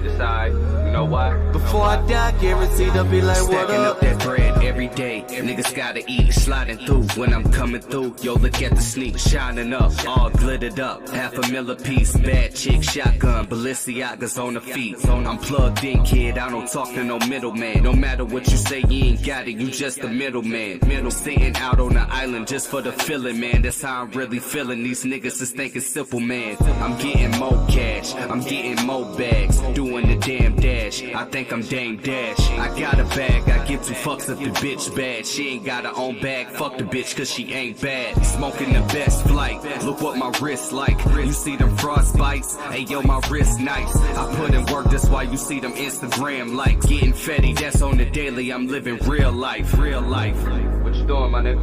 It's alright. You know why? Before I die, guaranteed I'll be like, what up? Stacking up that bread every day. Niggas gotta eat, sliding through when I'm coming through. Yo, look at the sneak, shining up, all glittered up. $500,000 a piece, bad chick, shotgun, Balenciagas on the feet. I'm plugged in, kid, I don't talk to no middleman. No matter what you say, you ain't got it, you just a middleman. Sitting out on the island just for the feeling, man. That's how I'm really feeling. These niggas is thinking simple, man. I'm getting more cash, I'm getting more bags, doing the damn dash. I think I'm Dame Dash. I got a bag, I give 2 fucks if the bitch bad. She ain't got her own bag, fuck the bitch cause she ain't bad. Smoking the best flight, look what my wrist like. You see them frostbites, hey yo my wrist nice. I put in work, that's why you see them Instagram like. Getting fetty, that's on the daily, I'm living real life. What you doing, my nigga?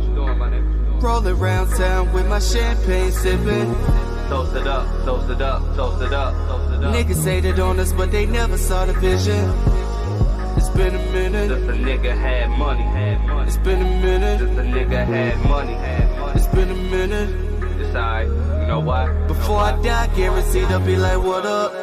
Rolling around town with my champagne sipping. Toast it up, toast it up, toast it up, toast it up. Niggas hated on us, but they never saw the vision. It's been a minute since a nigga had money. It's been a minute since a nigga had money. It's been a minute. It's alright. You know why? Before I die, guaranteed I'll be like, what up?